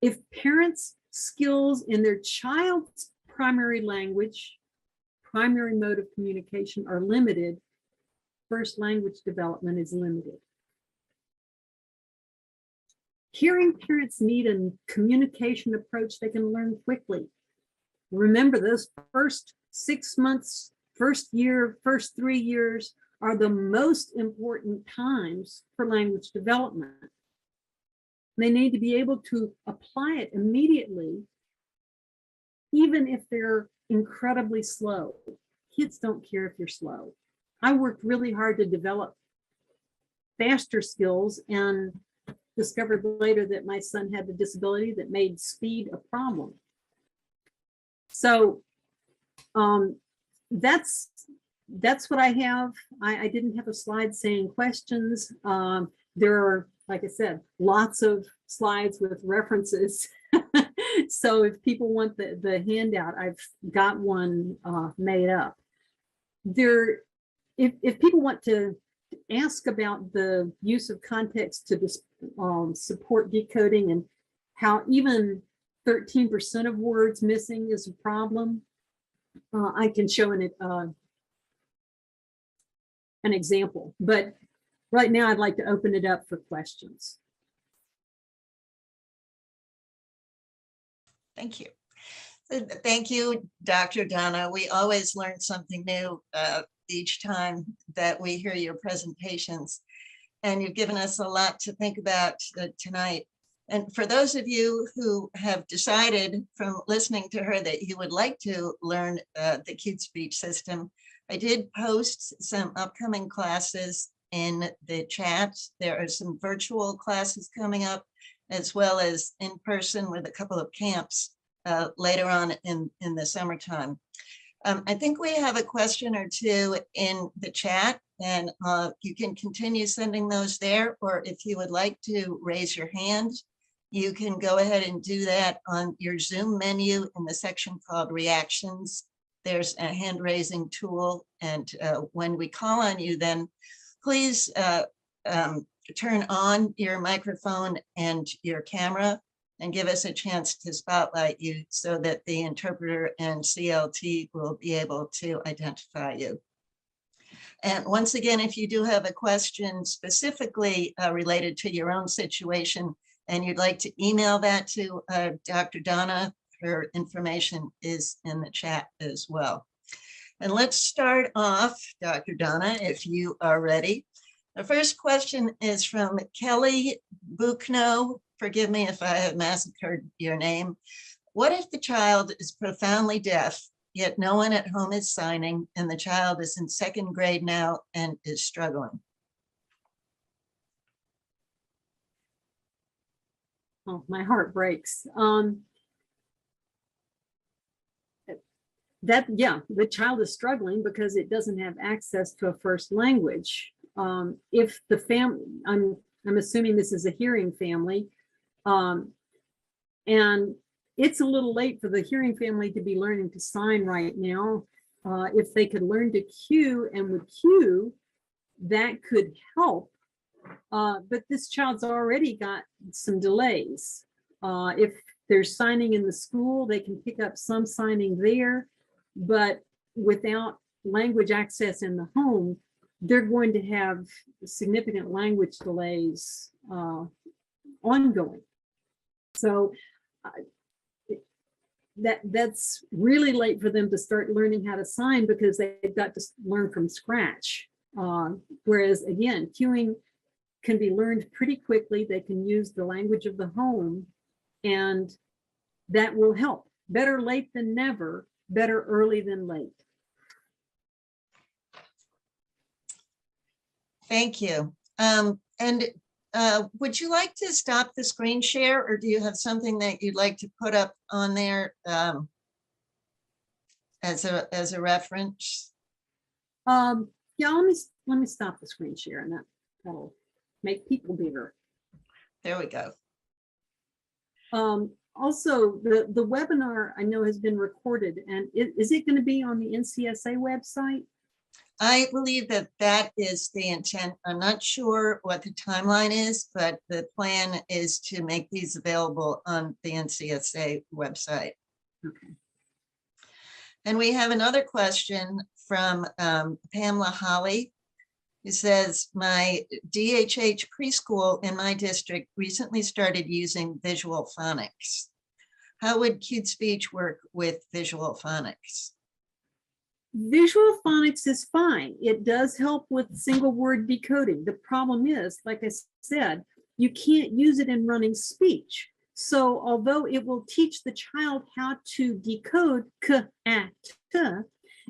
If parents' skills in their child's primary language, primary mode of communication are limited, first language development is limited. Hearing parents need a communication approach they can learn quickly. Remember, those first 6 months, first year, first 3 years are the most important times for language development. They need to be able to apply it immediately, even if they're incredibly slow. Kids don't care if you're slow. I worked really hard to develop faster skills and discovered later that my son had the disability that made speed a problem. So that's what I have. I didn't have a slide saying questions. There are, like I said, lots of slides with references. So if people want the handout, I've got one made up. If people want to ask about the use of context to support decoding and how even 13% of words missing is a problem, I can show an example. But right now, I'd like to open it up for questions. Thank you. Thank you, Dr. Donna. We always learn something new each time that we hear your presentations, and you've given us a lot to think about tonight. And for those of you who have decided from listening to her that you would like to learn the Cute Speech system, I did post some upcoming classes in the chat. There are some virtual classes coming up, as well as in person with a couple of camps later on in the summertime. I think we have a question or two in the chat, and you can continue sending those there, or if you would like to raise your hand, you can go ahead and do that on your Zoom menu in the section called Reactions. There's a hand raising tool, and when we call on you, then please turn on your microphone and your camera and give us a chance to spotlight you so that the interpreter and CLT will be able to identify you. And once again, if you do have a question specifically related to your own situation and you'd like to email that to Dr. Donna, her information is in the chat as well. And let's start off, Dr. Donna, if you are ready. The first question is from Kelly Buchno. Forgive me if I have massacred your name. What if the child is profoundly deaf, yet no one at home is signing, and the child is in 2nd grade now and is struggling? Oh, my heart breaks. The child is struggling because it doesn't have access to a first language. If the family, I'm assuming this is a hearing family, and it's a little late for the hearing family to be learning to sign right now. If they could learn to cue, and with cue, that could help. But this child's already got some delays. If there's signing in the school, they can pick up some signing there. but without language access in the home, they're going to have significant language delays ongoing. So that's really late for them to start learning how to sign because they've got to learn from scratch. Whereas again, cueing can be learned pretty quickly. They can use the language of the home, and that will help. Better late than never, better early than late. Thank you. Would you like to stop the screen share, or do you have something that you'd like to put up on there as a reference? Yeah, let me stop the screen share, and that'll make people bigger. There we go. Also, the webinar I know has been recorded, and is it going to be on the NCSA website? I believe that that is the intent. I'm not sure what the timeline is, but the plan is to make these available on the NCSA website. Okay. And we have another question from Pamela Holly, who says, my DHH preschool in my district recently started using visual phonics. How would cued speech work with visual phonics? Visual phonics is fine. It does help with single word decoding. The problem is, like I said, you can't use it in running speech. So although it will teach the child how to decode k, a, t,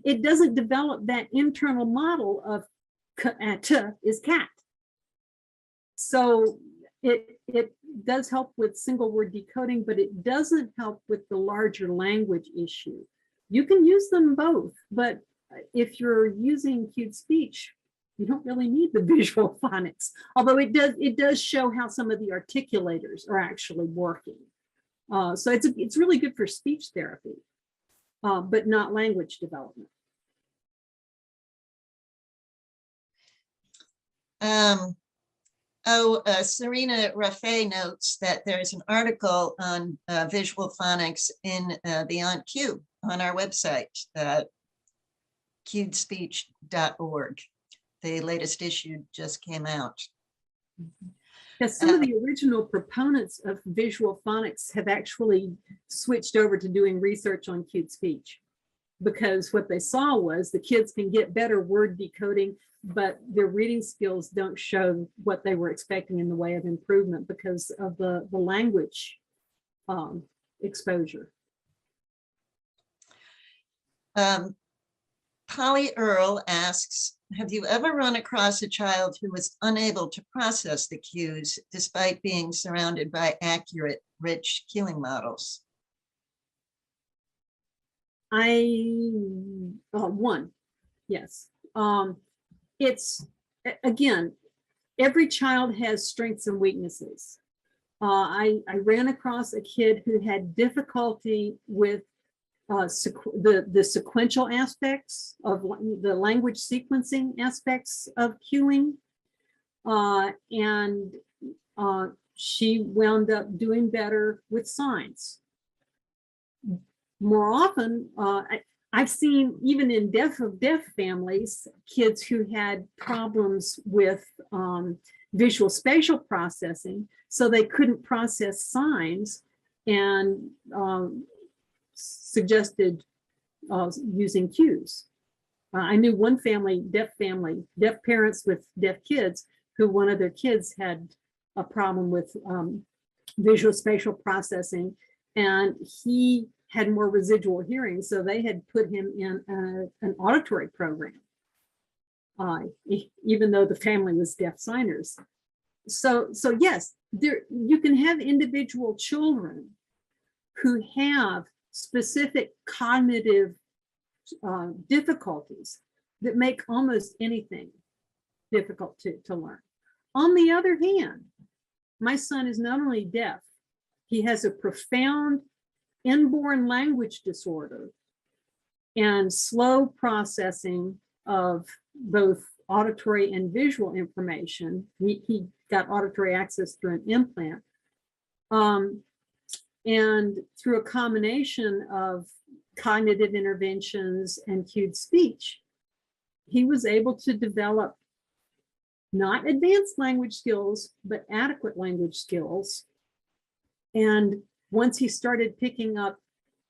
it doesn't develop that internal model of k, a, t is cat. So it does help with single word decoding, but it doesn't help with the larger language issue. You can use them both, but if you're using cued speech, you don't really need the visual phonics, although it does show how some of the articulators are actually working. So it's really good for speech therapy, but not language development. Serena Raffay notes that there's an article on visual phonics in Beyond Q on our website, cuedspeech.org. The latest issue just came out. Yes, some of the original proponents of visual phonics have actually switched over to doing research on cued speech, because what they saw was the kids can get better word decoding, but their reading skills don't show what they were expecting in the way of improvement because of the language exposure. Polly Earl asks, have you ever run across a child who was unable to process the cues despite being surrounded by accurate, rich cueing models? One, yes. It's, again, every child has strengths and weaknesses. I ran across a kid who had difficulty with the sequential aspects of the language sequencing aspects of cueing. And she wound up doing better with signs. More often, I've seen even in deaf families, kids who had problems with visual spatial processing, so they couldn't process signs, and suggested using cues. I knew one family, deaf parents with deaf kids, who one of their kids had a problem with visual spatial processing, and he had more residual hearing, so they had put him in an auditory program, even though the family was deaf signers. So yes, you can have individual children who have specific cognitive difficulties that make almost anything difficult to learn. On the other hand, my son is not only deaf, he has a profound inborn language disorder and slow processing of both auditory and visual information. He got auditory access through an implant. And through a combination of cognitive interventions and cued speech, he was able to develop not advanced language skills, but adequate language skills. And once he started picking up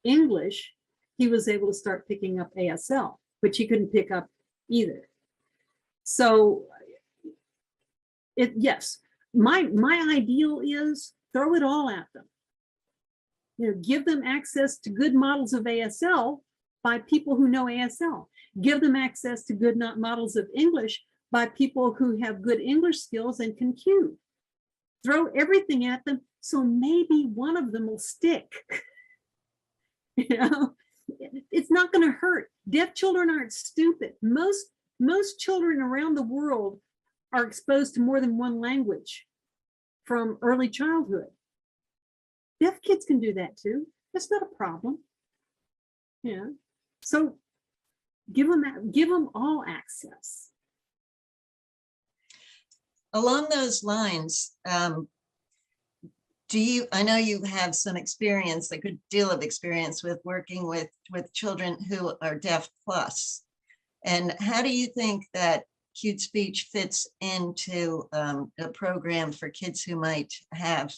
English, he was able to start picking up ASL, which he couldn't pick up either. So yes, my ideal is throw it all at them. You know, give them access to good models of ASL by people who know ASL. Give them access to good models of English by people who have good English skills and can cue. Throw everything at them, so maybe one of them will stick. You know, it's not going to hurt. Deaf children aren't stupid. Most children around the world are exposed to more than one language from early childhood. Deaf kids can do that too. That's not a problem. Yeah. So give them all access. Along those lines, I know you have some experience, a good deal of experience with working with children who are deaf plus. And how do you think that cued speech fits into a program for kids who might have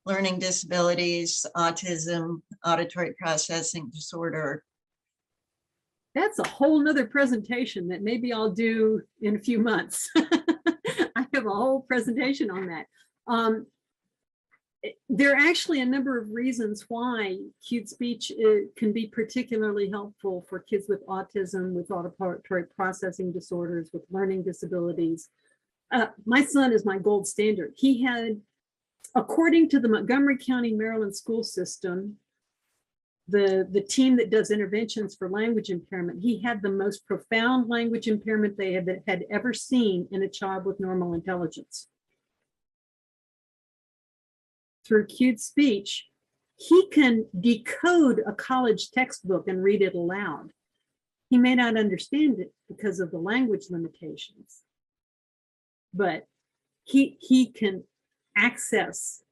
learning disabilities, autism, auditory processing disorder? That's a whole nother presentation that maybe I'll do in a few months. I have a whole presentation on that. There are actually a number of reasons why cued speech can be particularly helpful for kids with autism, with auditory processing disorders, with learning disabilities. My son is my gold standard. He had, according to the Montgomery County, Maryland school system, the team that does interventions for language impairment, he had the most profound language impairment they had ever seen in a child with normal intelligence. Through cued speech, he can decode a college textbook and read it aloud. He may not understand it because of the language limitations, but he can access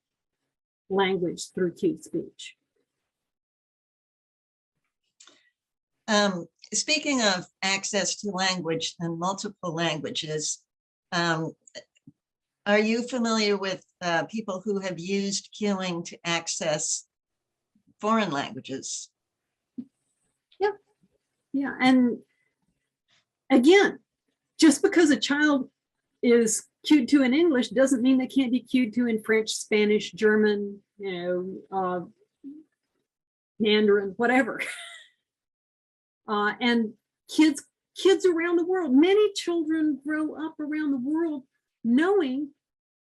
language through cued speech. Speaking of access to language and multiple languages, are you familiar with people who have used cueing to access foreign languages? Yeah, and again, just because a child is cued to in English doesn't mean they can't be cued to in French, Spanish, German, Mandarin, whatever. And kids around the world, many children grow up around the world knowing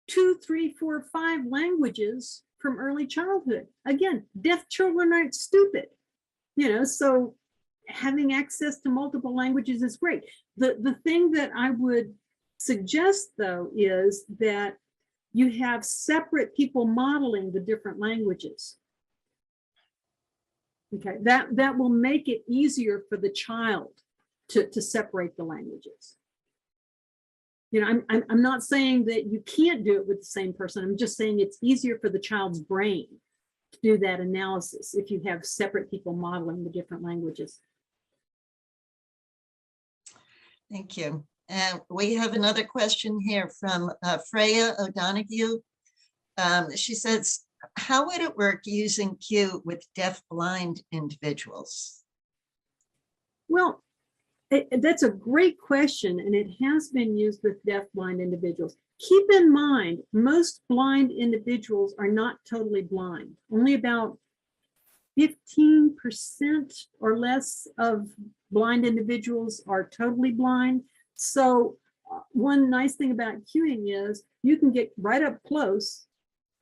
2, 3, 4, 5 languages from early childhood. Again, deaf children aren't stupid, so having access to multiple languages is great. The thing that I would suggest, though, is that you have separate people modeling the different languages. Okay, that will make it easier for the child to separate the languages. I'm not saying that you can't do it with the same person. I'm just saying it's easier for the child's brain to do that analysis if you have separate people modeling the different languages. Thank you. We have another question here from Freya O'Donoghue. She says, how would it work using cue with deaf-blind individuals? Well, that's a great question, and it has been used with deaf-blind individuals. Keep in mind, most blind individuals are not totally blind. Only about 15% or less of blind individuals are totally blind. So one nice thing about cueing is you can get right up close,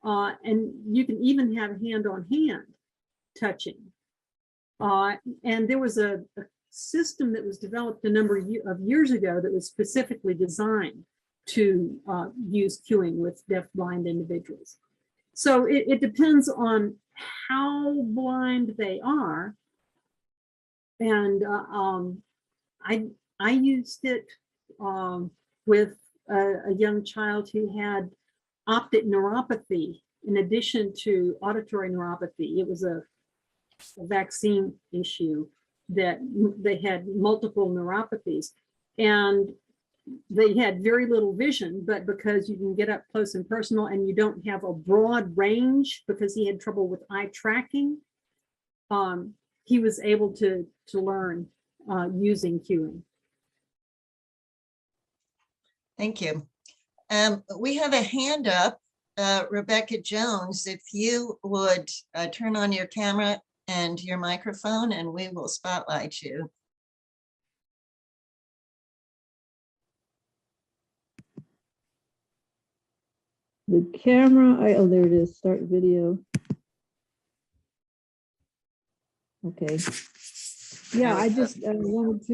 and you can even have hand-on-hand touching. And there was a system that was developed a number of years ago that was specifically designed to use cueing with deaf-blind individuals. So it depends on how blind they are. And I used it with a young child who had optic neuropathy in addition to auditory neuropathy. It was a a vaccine issue that they had multiple neuropathies, and they had very little vision, but because you can get up close and personal and you don't have a broad range, because he had trouble with eye tracking, he was able to learn using cueing. Thank you. We have a hand up, Rebecca Jones. If you would turn on your camera and your microphone, and we will spotlight you. The camera, oh, there it is, start video. Okay. Yeah, I just wanted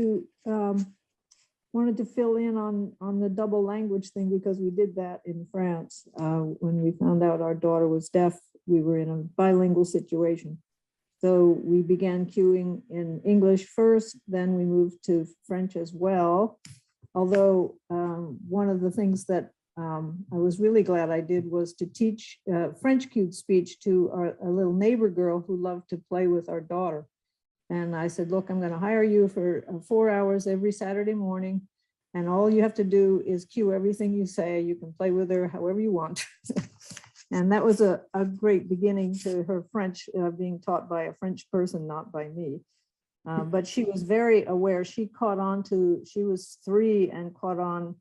to fill in on the double language thing, because we did that in France. When we found out our daughter was deaf, we were in a bilingual situation. So we began cueing in English first, then we moved to French as well. Although one of the things that I was really glad I did was to teach French cued speech to a little neighbor girl who loved to play with our daughter. And I said, look, I'm going to hire you for 4 hours every Saturday morning. And all you have to do is cue everything you say. You can play with her however you want. And that was a great beginning to her French, being taught by a French person, not by me. But she was very aware. She was 3 and caught on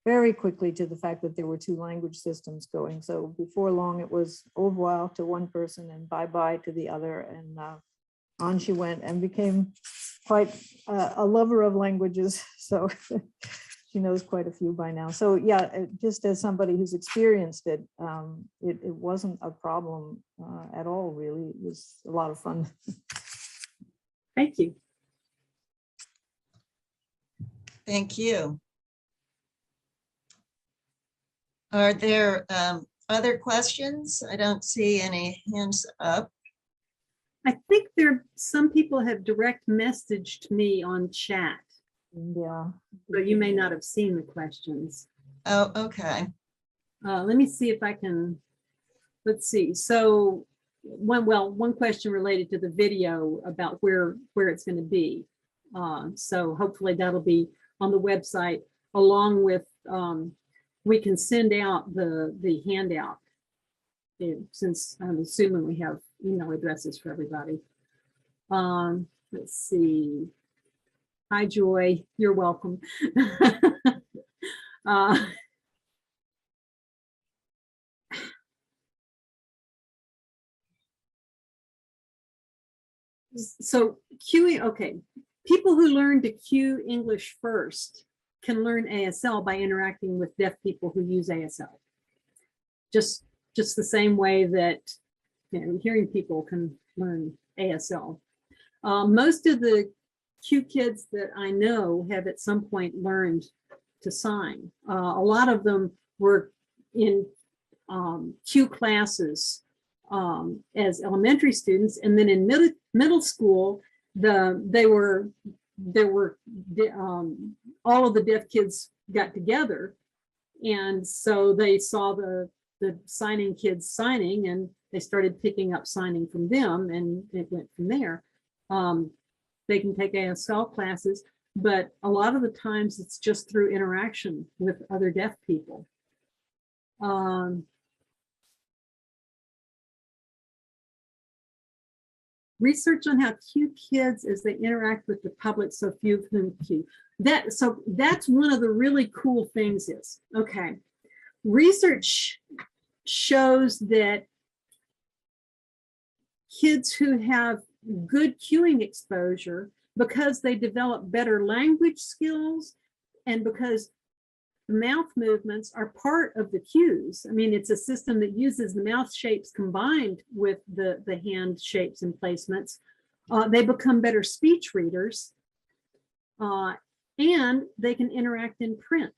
very quickly to the fact that there were 2 language systems going. So before long, it was au revoir to one person and bye-bye to the other. And on she went and became quite a lover of languages. So she knows quite a few by now. So yeah, just as somebody who's experienced it, it wasn't a problem at all, really. It was a lot of fun. Thank you. Thank you. Are there other questions? I don't see any hands up. I think some people have direct messaged me on chat. Yeah. So you may not have seen the questions. Oh, okay. Let me see if I can, let's see. So one question related to the video about where it's going to be. So hopefully that'll be on the website, along with, we can send out the handout, since I'm assuming we have email addresses for everybody. Let's see. Hi, Joy. You're welcome. So cueing, okay. People who learn to cue English first can learn ASL by interacting with deaf people who use ASL. Just the same way that hearing people can learn ASL. Most of the cue kids that I know have at some point learned to sign. A lot of them were in cue classes as elementary students, and then in middle school, all of the deaf kids got together, and so they saw the signing kids signing, and they started picking up signing from them, and it went from there. They can take ASL classes, but a lot of the times it's just through interaction with other deaf people. Research on how cue kids as they interact with the public, so few of whom cue. So that's one of the really cool things is, okay, research shows that kids who have good cueing exposure, because they develop better language skills and because mouth movements are part of the cues. I mean, it's a system that uses the mouth shapes combined with the hand shapes and placements. They become better speech readers, and they can interact in print.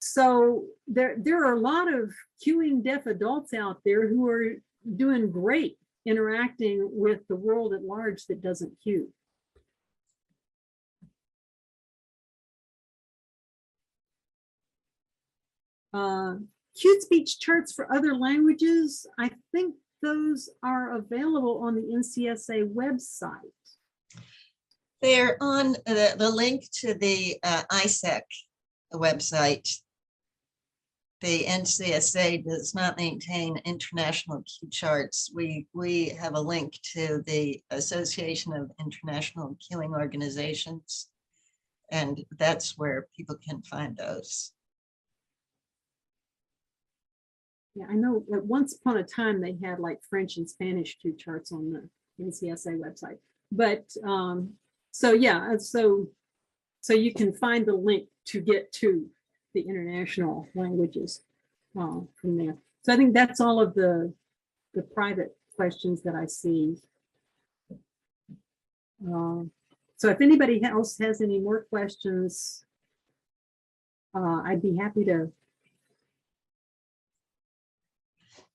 So there are a lot of cueing deaf adults out there who are doing great interacting with the world at large that doesn't cue. Cued speech charts for other languages. I think those are available on the NCSA website? They're on the link to the ISEC website. The NCSA does not maintain international key charts. We have a link to the Association of International Queuing Organizations, and that's where people can find those. Yeah, I know that once upon a time they had like French and Spanish Q charts on the NCSA website. But so yeah, so you can find the link to get to the international languages from there. So I think that's all of the private questions that I see. So if anybody else has any more questions, I'd be happy to.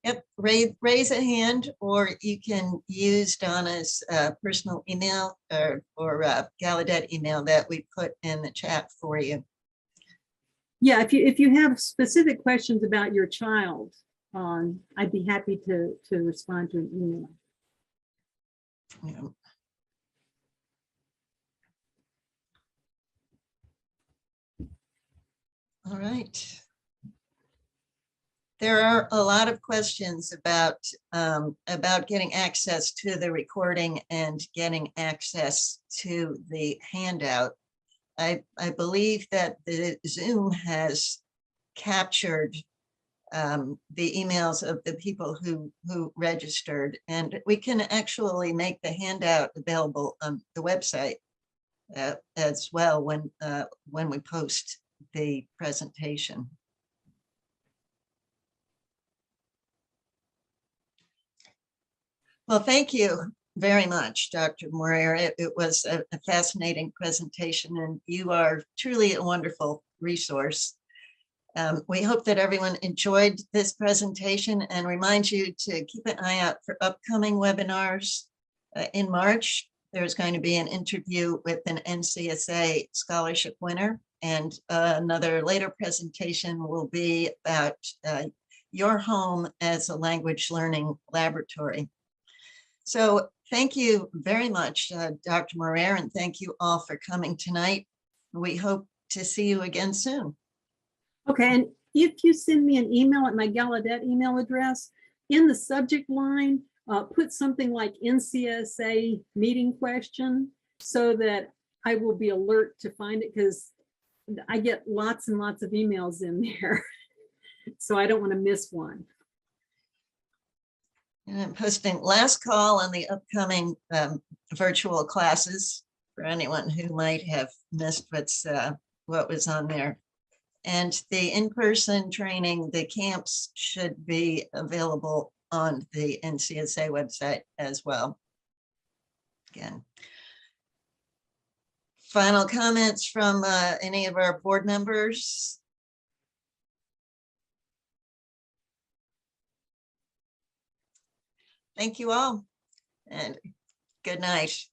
Yep, raise a hand, or you can use Donna's personal email or Gallaudet email that we put in the chat for you. Yeah, if you have specific questions about your child, I'd be happy to respond to an email. Yeah. All right. There are a lot of questions about getting access to the recording and getting access to the handout. I believe that the Zoom has captured the emails of the people who registered, and we can actually make the handout available on the website as well when we post the presentation. Well, thank you very much, Dr. Morere. It was a fascinating presentation, and you are truly a wonderful resource. We hope that everyone enjoyed this presentation and remind you to keep an eye out for upcoming webinars. In March, there's going to be an interview with an NCSA scholarship winner, and another later presentation will be about your home as a language learning laboratory. So thank you very much, Dr. Morere, and thank you all for coming tonight. We hope to see you again soon. Okay, and if you send me an email at my Gallaudet email address, in the subject line, put something like NCSA meeting question so that I will be alert to find it, because I get lots and lots of emails in there. So I don't want to miss one. And I'm posting last call on the upcoming virtual classes for anyone who might have missed what was on there. And the in-person training, the camps should be available on the NCSA website as well. Again, final comments from any of our board members? Thank you all, and good night.